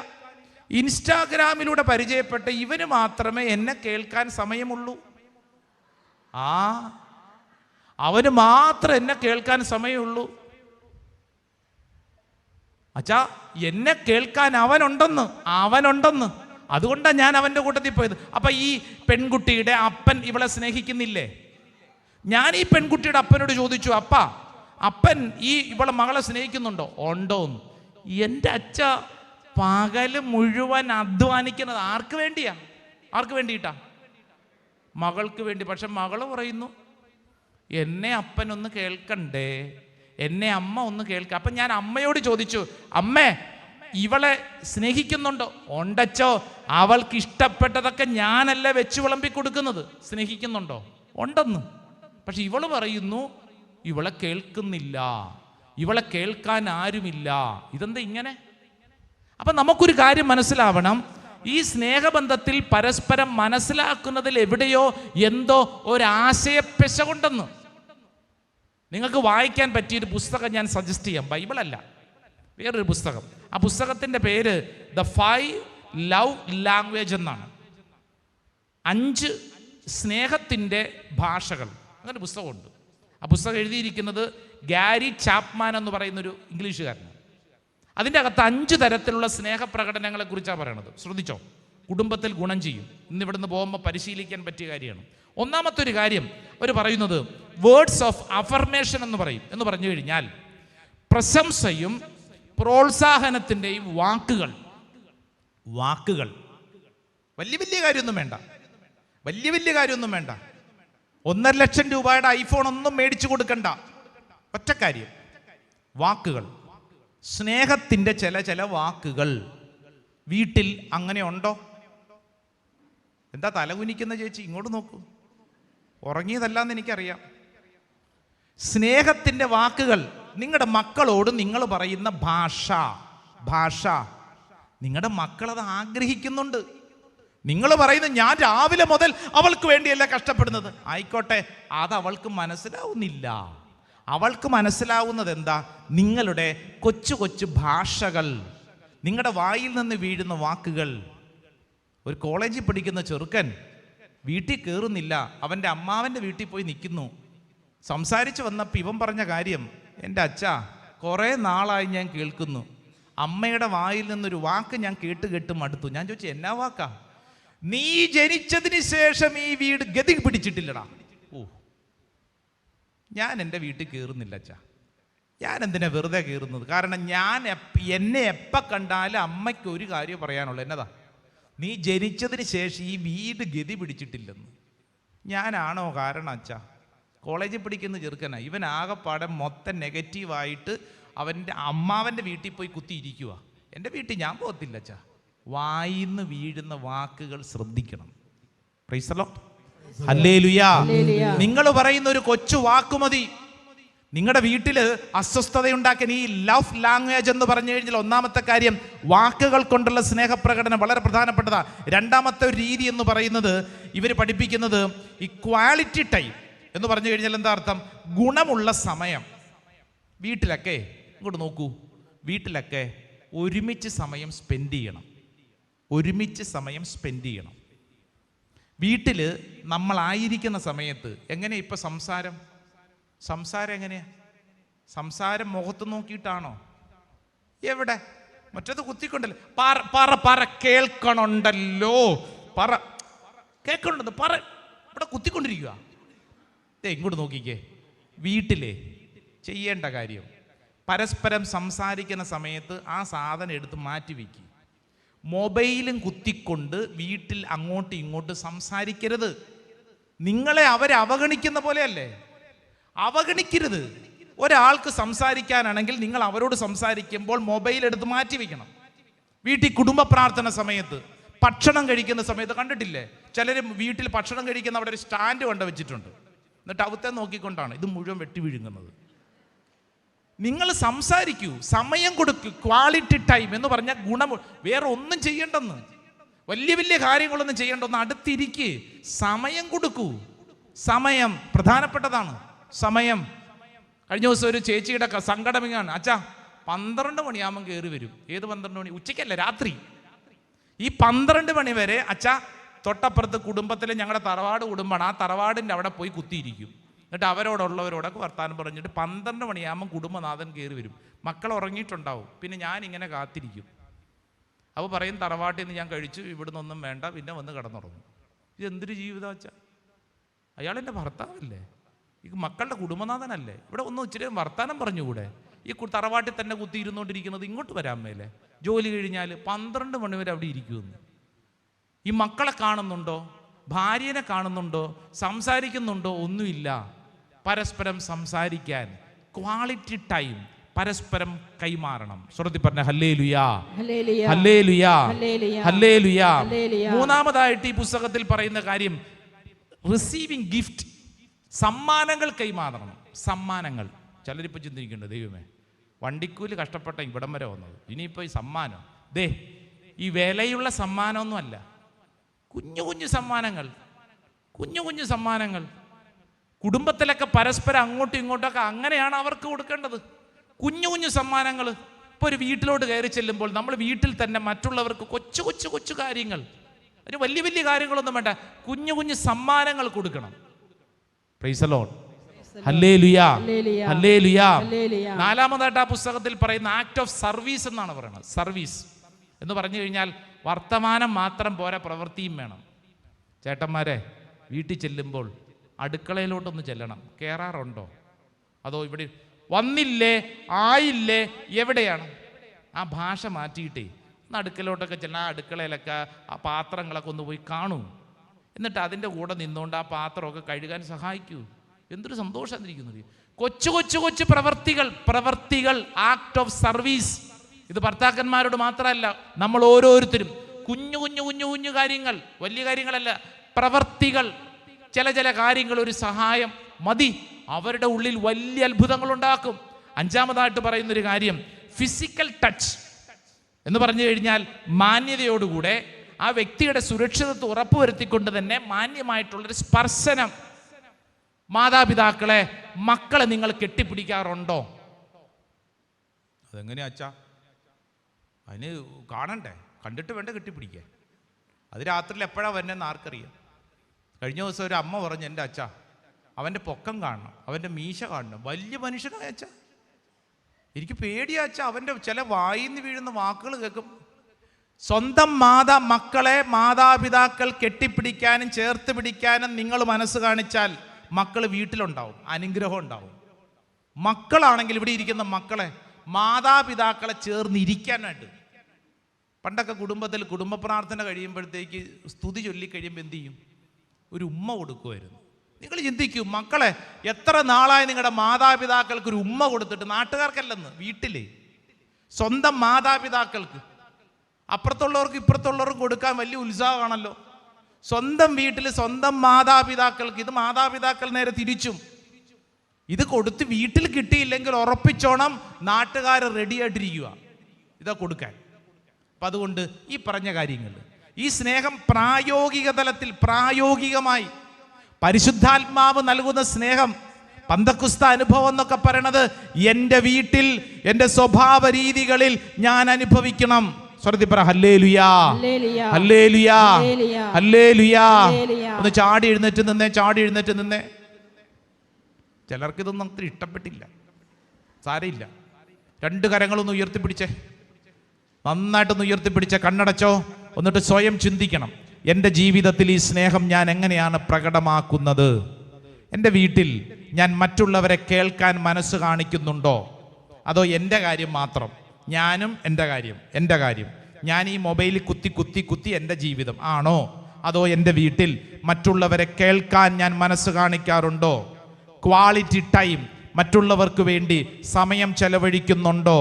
ഇൻസ്റ്റാഗ്രാമിലൂടെ പരിചയപ്പെട്ട ഇവന് മാത്രമേ എന്നെ കേൾക്കാൻ സമയമുള്ളൂ. അവന് മാത്രം എന്നെ കേൾക്കാൻ സമയമുള്ളൂ. അച്ഛാ എന്നെ കേൾക്കാൻ അവനുണ്ടെന്ന്, അതുകൊണ്ടാണ് ഞാൻ അവൻ്റെ കൂട്ടത്തിൽ പോയത്. അപ്പൊ ഈ പെൺകുട്ടിയുടെ അപ്പൻ ഇവളെ സ്നേഹിക്കുന്നില്ലേ? ഞാൻ ഈ പെൺകുട്ടിയുടെ അപ്പനോട് ചോദിച്ചു, അപ്പൻ ഈ ഇവളെ മകളെ സ്നേഹിക്കുന്നുണ്ടോ? ഉണ്ടോന്ന്. എൻ്റെ അച്ഛ പകല് മുഴുവൻ അധ്വാനിക്കുന്നത് ആർക്ക് വേണ്ടിയിട്ടാ? മകൾക്ക് വേണ്ടി. പക്ഷെ മകള് പറയുന്നു, എന്നെ അപ്പനൊന്ന് കേൾക്കണ്ടേ, എന്നെ അമ്മ ഒന്ന് കേൾക്ക. അപ്പം ഞാൻ അമ്മയോട് ചോദിച്ചു, അമ്മേ ഇവളെ സ്നേഹിക്കുന്നുണ്ടോ? ഉണ്ടച്ചോ, അവൾക്ക് ഇഷ്ടപ്പെട്ടതൊക്കെ ഞാനല്ല വെച്ച് വിളമ്പി കൊടുക്കുന്നത്. സ്നേഹിക്കുന്നുണ്ടോ? ഉണ്ടെന്ന്. പക്ഷെ ഇവള് പറയുന്നു ഇവളെ കേൾക്കുന്നില്ല, ഇവളെ കേൾക്കാൻ ആരുമില്ല. ഇതെന്താ ഇങ്ങനെ? അപ്പം നമുക്കൊരു കാര്യം മനസ്സിലാവണം, ഈ സ്നേഹബന്ധത്തിൽ പരസ്പരം മനസ്സിലാക്കുന്നതിൽ എവിടെയോ എന്തോ ഒരാശയപ്പെശകൊണ്ടെന്ന്. നിങ്ങൾക്ക് വായിക്കാൻ പറ്റിയൊരു പുസ്തകം ഞാൻ സജസ്റ്റ് ചെയ്യാം. ബൈബിളല്ല, വേറൊരു പുസ്തകം. ആ പുസ്തകത്തിൻ്റെ പേര് ദ 5 ലവ് ലാംഗ്വേജ് എന്നാണ്. 5 സ്നേഹത്തിൻ്റെ ഭാഷകൾ. അങ്ങനെ പുസ്തകമുണ്ട്. ആ പുസ്തകം എഴുതിയിരിക്കുന്നത് ഗാരി ചാപ്മാൻ എന്ന് പറയുന്നൊരു ഇംഗ്ലീഷുകാരനാണ്. അതിൻ്റെ അകത്ത് 5 തരത്തിലുള്ള സ്നേഹപ്രകടനങ്ങളെ കുറിച്ചാണ് പറയണത്. ശ്രദ്ധിച്ചോ, കുടുംബത്തിൽ ഗുണം ചെയ്യും. ഇന്നിവിടുന്ന് പോകുമ്പോൾ പരിശീലിക്കാൻ പറ്റിയ കാര്യമാണ്. ഒന്നാമത്തെ ഒരു കാര്യം അവർ പറയുന്നത് വേർഡ്സ് ഓഫ് അഫർമേഷൻ എന്ന് പറയും. എന്ന് പറഞ്ഞു കഴിഞ്ഞാൽ പ്രശംസയും പ്രോത്സാഹനത്തിൻ്റെയും വാക്കുകൾ. വാക്കുകൾ വലിയ വലിയ കാര്യമൊന്നും വേണ്ട, വലിയ വലിയ കാര്യമൊന്നും വേണ്ട. 1.5 ലക്ഷം രൂപയുടെ ഐഫോൺ ഒന്നും മേടിച്ചു കൊടുക്കണ്ട. ഒറ്റ കാര്യം, വാക്കുകൾ. സ്നേഹത്തിൻ്റെ ചില വാക്കുകൾ. വീട്ടിൽ അങ്ങനെ ഉണ്ടോ? എന്താ തലകുനിക്കുന്ന ചേച്ചി? ഇങ്ങോട്ട് നോക്കൂ. ഉറങ്ങിയതല്ലാന്ന് എനിക്കറിയാം. സ്നേഹത്തിൻ്റെ വാക്കുകൾ. നിങ്ങളുടെ മക്കളോട് നിങ്ങൾ പറയുന്ന ഭാഷ നിങ്ങളുടെ മക്കളത് ആഗ്രഹിക്കുന്നുണ്ട്. നിങ്ങൾ പറയുന്നത് ഞാൻ രാവിലെ മുതൽ അവൾക്ക് വേണ്ടിയല്ല കഷ്ടപ്പെടുന്നത്. ആയിക്കോട്ടെ, അത് അവൾക്ക് മനസ്സിലാവുന്നില്ല. അവൾക്ക് മനസ്സിലാവുന്നത് എന്താ? നിങ്ങളുടെ കൊച്ചു കൊച്ചു ഭാഷകൾ, നിങ്ങളുടെ വായിൽ നിന്ന് വീഴുന്ന വാക്കുകൾ. ഒരു കോളേജിൽ പഠിക്കുന്ന ചെറുക്കൻ വീട്ടിൽ കയറുന്നില്ല, അവൻ്റെ അമ്മാവൻ്റെ വീട്ടിൽ പോയി നിൽക്കുന്നു. സംസാരിച്ച് വന്നപ്പോൾ ഇവൻ പറഞ്ഞ കാര്യം, എൻ്റെ അച്ഛാ, കുറേ നാളായി ഞാൻ കേൾക്കുന്നു, അമ്മയുടെ വായിൽ നിന്നൊരു വാക്ക് ഞാൻ കേട്ട് മടുത്തു. ഞാൻ ചോദിച്ചു, എന്നാ വാക്കാ? നീ ജനിച്ചതിന് ശേഷം ഈ വീട് ഗതി പിടിച്ചിട്ടില്ലടാ. ഓ, ഞാൻ എൻ്റെ വീട്ടിൽ കയറുന്നില്ല അച്ഛാ. ഞാൻ എന്തിനാ വെറുതെ കയറുന്നത്? കാരണം എന്നെ എപ്പോൾ കണ്ടാലും അമ്മയ്ക്ക് ഒരു കാര്യം പറയാനുള്ളൂ. എന്നതാ? നീ ജനിച്ചതിന് ശേഷം ഈ വീട് ഗതി പിടിച്ചിട്ടില്ലെന്ന്. ഞാനാണോ കാരണം അച്ഛാ? കോളേജിൽ പഠിക്കുന്ന ചെറുക്കനാ ഇവൻ. ആകെപ്പാടെ മൊത്തം നെഗറ്റീവായിട്ട് അവൻ്റെ അമ്മാവൻ്റെ വീട്ടിൽ പോയി കുത്തിയിരിക്കുക. എൻ്റെ വീട്ടിൽ ഞാൻ പോകത്തില്ല അച്ഛാ. വായിന്ന് വീഴുന്ന വാക്കുകൾ ശ്രദ്ധിക്കണം. Praise the Lord. ഹല്ലേലൂയാ. നിങ്ങൾ പറയുന്ന ഒരു കൊച്ചു വാക്കുമതി നിങ്ങളുടെ വീട്ടിൽ അസ്വസ്ഥതയുണ്ടാക്കാൻ. ഈ ലവ് ലാംഗ്വേജ് എന്ന് പറഞ്ഞു കഴിഞ്ഞാൽ ഒന്നാമത്തെ കാര്യം വാക്കുകൾ കൊണ്ടുള്ള സ്നേഹപ്രകടനം വളരെ പ്രധാനപ്പെട്ടതാണ്. രണ്ടാമത്തെ ഒരു രീതി എന്ന് പറയുന്നത് ഇവർ പഠിപ്പിക്കുന്നത് ഈ ക്വാളിറ്റി ടൈം എന്ന് പറഞ്ഞു കഴിഞ്ഞാൽ എന്താ അർത്ഥം? ഗുണമുള്ള സമയം. വീട്ടിലൊക്കെ ഇങ്ങോട്ട് നോക്കൂ, വീട്ടിലൊക്കെ ഒരുമിച്ച് സമയം സ്പെൻഡ് ചെയ്യണം. ഒരുമിച്ച് സമയം സ്പെൻഡ് ചെയ്യണം. വീട്ടിൽ നമ്മളായിരിക്കുന്ന സമയത്ത് എങ്ങനെയാ ഇപ്പം സംസാരം എങ്ങനെയാ? സംസാരം മുഖത്ത് നോക്കിയിട്ടാണോ? എവിടെ? മറ്റേത് കുത്തിക്കൊണ്ടല്ലോ. പറ കേൾക്കണുണ്ടല്ലോ, പറ കേൾക്കണുണ്ടെന്ന് പറ. ഇവിടെ കുത്തിക്കൊണ്ടിരിക്കുക. ഇങ്ങോട്ട് നോക്കിക്കേ. വീട്ടിലെ ചെയ്യേണ്ട കാര്യം, പരസ്പരം സംസാരിക്കുന്ന സമയത്ത് ആ സാധനം എടുത്ത് മാറ്റി വയ്ക്കുക. മൊബൈലും കുത്തിക്കൊണ്ട് വീട്ടിൽ അങ്ങോട്ടും ഇങ്ങോട്ടും സംസാരിക്കരുത്. നിങ്ങളെ അവരെ അവഗണിക്കുന്ന പോലെയല്ലേ? അവഗണിക്കരുത്. ഒരാൾക്ക് സംസാരിക്കാനാണെങ്കിൽ നിങ്ങൾ അവരോട് സംസാരിക്കുമ്പോൾ മൊബൈൽ എടുത്ത് മാറ്റി വയ്ക്കണം. വീട്ടിൽ കുടുംബ പ്രാർത്ഥന സമയത്ത്, ഭക്ഷണം കഴിക്കുന്ന സമയത്ത് കണ്ടിട്ടില്ലേ? ചിലർ വീട്ടിൽ ഭക്ഷണം കഴിക്കുന്ന അവിടെ ഒരു സ്റ്റാൻഡ് കൊണ്ട് വെച്ചിട്ടുണ്ട്. എന്നിട്ട് അവത്തെ നോക്കിക്കൊണ്ടാണ് ഇത് മുഴുവൻ വെട്ടി വിഴുങ്ങുന്നത്. നിങ്ങൾ സംസാരിക്കൂ, സമയം കൊടുക്കൂ. ക്വാളിറ്റി ടൈം എന്ന് പറഞ്ഞാൽ ഗുണം. വേറെ ഒന്നും ചെയ്യേണ്ടെന്ന്, വലിയ വലിയ കാര്യങ്ങളൊന്നും ചെയ്യേണ്ടെന്ന്. അടുത്തിരിക്ക്, സമയം കൊടുക്കൂ. സമയം പ്രധാനപ്പെട്ടതാണ്. സമയം. കഴിഞ്ഞ ദിവസം ഒരു ചേച്ചിയുടെ സങ്കടമിങ്ങാണ്. അച്ഛാ, 12 മണിയാകുമ്പോൾ കയറി വരും. ഏത് 12 മണി? ഉച്ചയ്ക്കല്ല, രാത്രി. ഈ 12 മണി വരെ അച്ഛാ തൊട്ടപ്പുറത്ത് കുടുംബത്തിലെ ഞങ്ങളുടെ തറവാട് കുടുംബമാണ്. ആ തറവാടിൻ്റെ അവിടെ പോയി കുത്തിയിരിക്കും. എന്നിട്ട് അവരോടുള്ളവരോടൊക്കെ വർത്താനം പറഞ്ഞിട്ട് 12 മണിയാകുമ്പോൾ കുടുംബനാഥൻ കയറി വരും. മക്കൾ ഉറങ്ങിയിട്ടുണ്ടാവും. പിന്നെ ഞാനിങ്ങനെ കാത്തിരിക്കും. അപ്പോൾ പറയും, തറവാട്ടിൽ നിന്ന് ഞാൻ കഴിച്ചു, ഇവിടുന്ന് ഒന്നും വേണ്ട, പിന്നെ വന്ന് കിടന്നുറങ്ങും. ഇതെന്തൊരു ജീവിതം വെച്ചാൽ? അയാളെൻ്റെ ഭർത്താവല്ലേ? ഈ മക്കളുടെ കുടുംബനാഥനല്ലേ? ഇവിടെ ഒന്ന് ഇച്ചിരി വർത്താനം പറഞ്ഞുകൂടെ? ഈ തറവാട്ടിൽ തന്നെ കുത്തിയിരുന്നുകൊണ്ടിരിക്കുന്നത് ഇങ്ങോട്ട് വരാൻ മേലെ? ജോലി കഴിഞ്ഞാൽ 12 മണി വരെ അവിടെ ഇരിക്കുമെന്ന്. ഈ മക്കളെ കാണുന്നുണ്ടോ? ഭാര്യനെ കാണുന്നുണ്ടോ? സംസാരിക്കുന്നുണ്ടോ? ഒന്നുമില്ല. പരസ്പരം സംസാരിക്കാൻ ക്വാളിറ്റി ടൈം പരസ്പരം കൈമാറണം. സ്വരത്തിൽ പറഞ്ഞ ഹല്ലേലൂയാ, ഹല്ലേലൂയാ, ഹല്ലേലൂയാ. മൂന്നാമതായിട്ട് ഈ പുസ്തകത്തിൽ പറയുന്ന കാര്യം റിസീവിങ് ഗിഫ്റ്റ്, സമ്മാനങ്ങൾ കൈമാറണം. സമ്മാനങ്ങൾ. ചിലരിപ്പോൾ ചിന്തിക്കുന്നുണ്ട്, ദൈവമേ വണ്ടിക്കൂലി കഷ്ടപ്പെട്ട ഇവിടം വരെ വന്നത്, ഇനിയിപ്പോൾ ഈ സമ്മാനം. ദേ ഈ വിലയുള്ള സമ്മാനമൊന്നുമല്ല, കുഞ്ഞു കുഞ്ഞു സമ്മാനങ്ങൾ, കുഞ്ഞു കുഞ്ഞു സമ്മാനങ്ങൾ. കുടുംബത്തിലൊക്കെ പരസ്പരം അങ്ങോട്ടും ഇങ്ങോട്ടൊക്കെ അങ്ങനെയാണ് അവർക്ക് കൊടുക്കേണ്ടത്. കുഞ്ഞു കുഞ്ഞു സമ്മാനങ്ങൾ. ഇപ്പോൾ ഒരു വീട്ടിലോട്ട് കയറി ചെല്ലുമ്പോൾ നമ്മൾ വീട്ടിൽ തന്നെ മറ്റുള്ളവർക്ക് കൊച്ചു കൊച്ചു കൊച്ചു കാര്യങ്ങൾ, അതിന് വലിയ വലിയ കാര്യങ്ങളൊന്നും വേണ്ട, കുഞ്ഞു കുഞ്ഞു സമ്മാനങ്ങൾ കൊടുക്കണം. Praise the Lord. ഹല്ലേലൂയാ, ഹല്ലേലൂയാ. നാലാമതായിട്ട് ആ പുസ്തകത്തിൽ പറയുന്ന ആക്ട് ഓഫ് സർവീസ് എന്നാണ് പറയുന്നത്. സർവീസ് എന്ന് പറഞ്ഞു കഴിഞ്ഞാൽ വർത്തമാനം മാത്രം പോരാ, പ്രവൃത്തിയും വേണം. ചേട്ടന്മാരെ, വീട്ടിൽ ചെല്ലുമ്പോൾ അടുക്കളയിലോട്ടൊന്ന് ചെല്ലണം. കയറാറുണ്ടോ? അതോ ഇവിടെ വന്നില്ലേ, ആയില്ലേ, എവിടെയാണ്? ആ ഭാഷ മാറ്റിയിട്ടേ ഒന്ന് അടുക്കളയിലോട്ടൊക്കെ ചെല്ലാം. ആ അടുക്കളയിലൊക്കെ ആ പാത്രങ്ങളൊക്കെ ഒന്ന് പോയി കാണൂ. എന്നിട്ട് അതിൻ്റെ കൂടെ നിന്നുകൊണ്ട് ആ പാത്രമൊക്കെ കഴുകാൻ സഹായിക്കൂ. എന്തൊരു സന്തോഷമായിരിക്കുന്നു. കൊച്ചു കൊച്ചു കൊച്ചു പ്രവർത്തികൾ ആക്ട് ഓഫ് സർവീസ്. ഇത് ഭർത്താക്കന്മാരോട് മാത്രമല്ല, നമ്മൾ ഓരോരുത്തരും കുഞ്ഞു കുഞ്ഞു കുഞ്ഞു കുഞ്ഞു കാര്യങ്ങൾ, വലിയ കാര്യങ്ങളല്ല, പ്രവർത്തികൾ, ചില കാര്യങ്ങൾ, ഒരു സഹായം മതി, അവരുടെ ഉള്ളിൽ വലിയ അത്ഭുതങ്ങൾ ഉണ്ടാക്കും. അഞ്ചാമതായിട്ട് പറയുന്നൊരു കാര്യം ഫിസിക്കൽ ടച്ച് എന്ന് പറഞ്ഞു കഴിഞ്ഞാൽ മാന്യതയോടുകൂടെ ആ വ്യക്തിയുടെ സുരക്ഷിതത്വം ഉറപ്പുവരുത്തിക്കൊണ്ട് തന്നെ മാന്യമായിട്ടുള്ളൊരു സ്പർശനം. മാതാപിതാക്കളെ, മക്കളെ നിങ്ങൾ കെട്ടിപ്പിടിക്കാറുണ്ടോ? അതെങ്ങനെയാ അച്ഛാ? അതിന് കാണണ്ടേ, കണ്ടിട്ട് വേണ്ട കെട്ടിപ്പിടിക്കാൻ. അത് രാത്രിയിൽ എപ്പോഴാണ് വരുന്നതെന്ന് ആർക്കറിയാം. കഴിഞ്ഞ ദിവസം ഒരു അമ്മ പറഞ്ഞു, എൻ്റെ അച്ഛാ അവൻ്റെ പൊക്കം കാണണം, അവൻ്റെ മീശ കാണണം. വലിയ മനുഷ്യനായ അച്ഛാ, എനിക്ക് പേടിയാ അച്ഛാ, അവൻ്റെ ചില വായിന്ന് വീഴുന്ന വാക്കുകൾ കേൾക്കും. സ്വന്തം മക്കളെ മാതാപിതാക്കൾ കെട്ടിപ്പിടിക്കാനും ചേർത്ത് പിടിക്കാനും നിങ്ങൾ മനസ്സ് കാണിച്ചാൽ മക്കൾ വീട്ടിലുണ്ടാവും, അനുഗ്രഹം ഉണ്ടാവും. മക്കളാണെങ്കിൽ ഇവിടെ ഇരിക്കുന്ന മക്കളെ മാതാപിതാക്കളെ ചേർന്നിരിക്കാനായിട്ട്. പണ്ടൊക്കെ കുടുംബത്തിൽ കുടുംബ പ്രാർത്ഥന കഴിയുമ്പോഴത്തേക്ക് സ്തുതി ചൊല്ലിക്കഴിയുമ്പോൾ എന്ത് ചെയ്യും? ഒരു ഉമ്മ കൊടുക്കുമായിരുന്നു. നിങ്ങൾ ചിന്തിക്കൂ, മക്കളെ എത്ര നാളായി നിങ്ങളുടെ മാതാപിതാക്കൾക്ക് ഒരു ഉമ്മ കൊടുത്തിട്ട്? നാട്ടുകാർക്കല്ലെന്ന്, വീട്ടിലെ സ്വന്തം മാതാപിതാക്കൾക്ക്. അപ്പുറത്തുള്ളവർക്ക് ഇപ്പുറത്തുള്ളവർക്കും കൊടുക്കാൻ വലിയ ഉത്സാഹമാണല്ലോ. സ്വന്തം വീട്ടിൽ സ്വന്തം മാതാപിതാക്കൾക്ക്. ഇത് മാതാപിതാക്കൾ നേരെ തിരിച്ചും. ഇത് കൊടുത്ത് വീട്ടിൽ കിട്ടിയില്ലെങ്കിൽ ഉറപ്പിച്ചോണം, നാട്ടുകാർ റെഡിയായിട്ടിരിക്കുക ഇതാ കൊടുക്കാൻ. അപ്പം അതുകൊണ്ട് ഈ പറഞ്ഞ കാര്യങ്ങൾ, ഈ സ്നേഹം പ്രായോഗിക തലത്തിൽ പ്രായോഗികമായി പരിശുദ്ധാത്മാവ് നൽകുന്ന സ്നേഹം, പന്തക്കുസ്ത അനുഭവം എന്നൊക്കെ പറയണത് എൻ്റെ വീട്ടിൽ എൻ്റെ സ്വഭാവ രീതികളിൽ ഞാൻ അനുഭവിക്കണം. സ്വരത്തിൽ പറ ഹല്ലേലൂയാ, ഹല്ലേലൂയാ, ഹല്ലേലൂയാ. ഒന്ന് ചാടി എഴുന്നേറ്റ് നിന്നേ, ചാടി എഴുന്നേറ്റ് നിന്നേ. ചിലർക്ക് ഇതൊന്നും അത്ര ഇഷ്ടപ്പെട്ടില്ല, സാരയില്ല. രണ്ട് കരങ്ങളൊന്ന് ഉയർത്തിപ്പിടിച്ചേ, നന്നായിട്ടൊന്ന് ഉയർത്തിപ്പിടിച്ചേ, കണ്ണടച്ചോ. എന്നിട്ട് സ്വയം ചിന്തിക്കണം, എൻ്റെ ജീവിതത്തിൽ ഈ സ്നേഹം ഞാൻ എങ്ങനെയാണ് പ്രകടമാക്കുന്നത്? എൻ്റെ വീട്ടിൽ ഞാൻ മറ്റുള്ളവരെ കേൾക്കാൻ മനസ്സ് കാണിക്കുന്നുണ്ടോ? അതോ എൻ്റെ കാര്യം മാത്രം, ഞാനും എൻ്റെ കാര്യം ഞാൻ ഈ മൊബൈലിൽ കുത്തി എൻ്റെ ജീവിതം ആണോ? അതോ എൻ്റെ വീട്ടിൽ മറ്റുള്ളവരെ കേൾക്കാൻ ഞാൻ മനസ്സ് കാണിക്കാറുണ്ടോ? ക്വാളിറ്റി ടൈം, മറ്റുള്ളവർക്ക് വേണ്ടി സമയം ചെലവഴിക്കുന്നുണ്ടോ?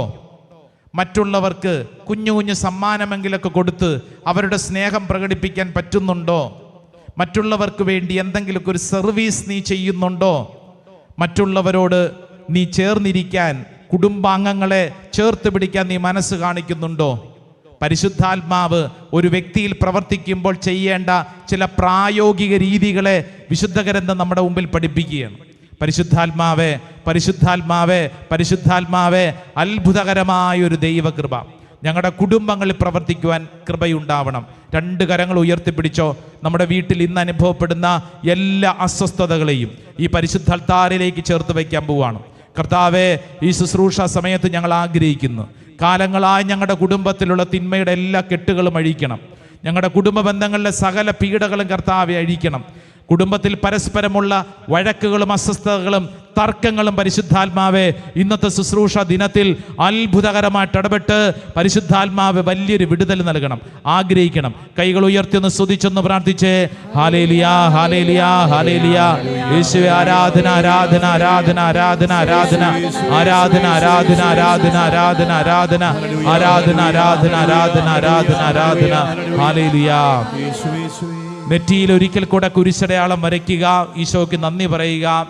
മറ്റുള്ളവർക്ക് കുഞ്ഞു കുഞ്ഞു സമ്മാനമെങ്കിലൊക്കെ കൊടുത്ത് അവരുടെ സ്നേഹം പ്രകടിപ്പിക്കാൻ പറ്റുന്നുണ്ടോ? മറ്റുള്ളവർക്ക് വേണ്ടി എന്തെങ്കിലുമൊക്കെ ഒരു സർവീസ് നീ ചെയ്യുന്നുണ്ടോ? മറ്റുള്ളവരോട് നീ ചേർന്നിരിക്കാൻ, കുടുംബാംഗങ്ങളെ ചേർത്ത് പിടിക്കാൻ നീ മനസ്സ് കാണിക്കുന്നുണ്ടോ? പരിശുദ്ധാത്മാവ് ഒരു വ്യക്തിയിൽ പ്രവർത്തിക്കുമ്പോൾ ചെയ്യേണ്ട ചില പ്രായോഗിക രീതികളെ വിശുദ്ധ ഗ്രന്ഥം നമ്മുടെ മുമ്പിൽ പഠിപ്പിക്കുകയാണ്. പരിശുദ്ധാത്മാവേ, പരിശുദ്ധാത്മാവേ, പരിശുദ്ധാത്മാവേ, അത്ഭുതകരമായ ഒരു ദൈവകൃപ ഞങ്ങളുടെ കുടുംബങ്ങളിൽ പ്രവർത്തിക്കുവാൻ കൃപയുണ്ടാവണം. രണ്ട് കരങ്ങൾ ഉയർത്തിപ്പിടിച്ചോ. നമ്മുടെ വീട്ടിൽ ഇന്ന് അനുഭവപ്പെടുന്ന എല്ലാ അസ്വസ്ഥതകളെയും ഈ പരിശുദ്ധാൽത്താരിലേക്ക് ചേർത്ത് വയ്ക്കാൻ പോവുകയാണ്. കർത്താവേ, ഈ ശുശ്രൂഷ സമയത്ത് ഞങ്ങൾ ആഗ്രഹിക്കുന്നു, കാലങ്ങളായി ഞങ്ങളുടെ കുടുംബത്തിലുള്ള തിന്മയുടെ എല്ലാ കെട്ടുകളും അഴിക്കണം. ഞങ്ങളുടെ കുടുംബ ബന്ധങ്ങളിലെ സകല പീഡകളും കർത്താവെ അഴിക്കണം. കുടുംബത്തിൽ പരസ്പരമുള്ള വഴക്കുകളും അസ്വസ്ഥതകളും തർക്കങ്ങളും പരിശുദ്ധാത്മാവെ ഇന്നത്തെ ശുശ്രൂഷ ദിനത്തിൽ അത്ഭുതകരമായിട്ട് ഇടപെട്ട് പരിശുദ്ധാത്മാവ് വലിയൊരു വിടുതൽ നൽകണം, ആഗ്രഹിക്കണം. കൈകൾ ഉയർത്തിയൊന്ന് സ്തുതിച്ചൊന്ന് പ്രാർത്ഥിച്ചേ. ഹല്ലേലൂയ, ഹല്ലേലൂയ, ഹല്ലേലൂയ. യേശുവേ ആരാധന, ആരാധന, ആരാധന, ആരാധന, ആരാധന, ആരാധന, ആരാധന, ആരാധന, ആരാധന, ആരാധന, ആരാധന, ആരാധന, ആരാധന, ആരാധന, ആരാധന. ഹല്ലേലൂയ. നെറ്റിയിൽ ഒരിക്കൽ കൂടെ കുരിശടയാളം വരയ്ക്കുക. ഈശോയ്ക്ക് നന്ദി പറയുക.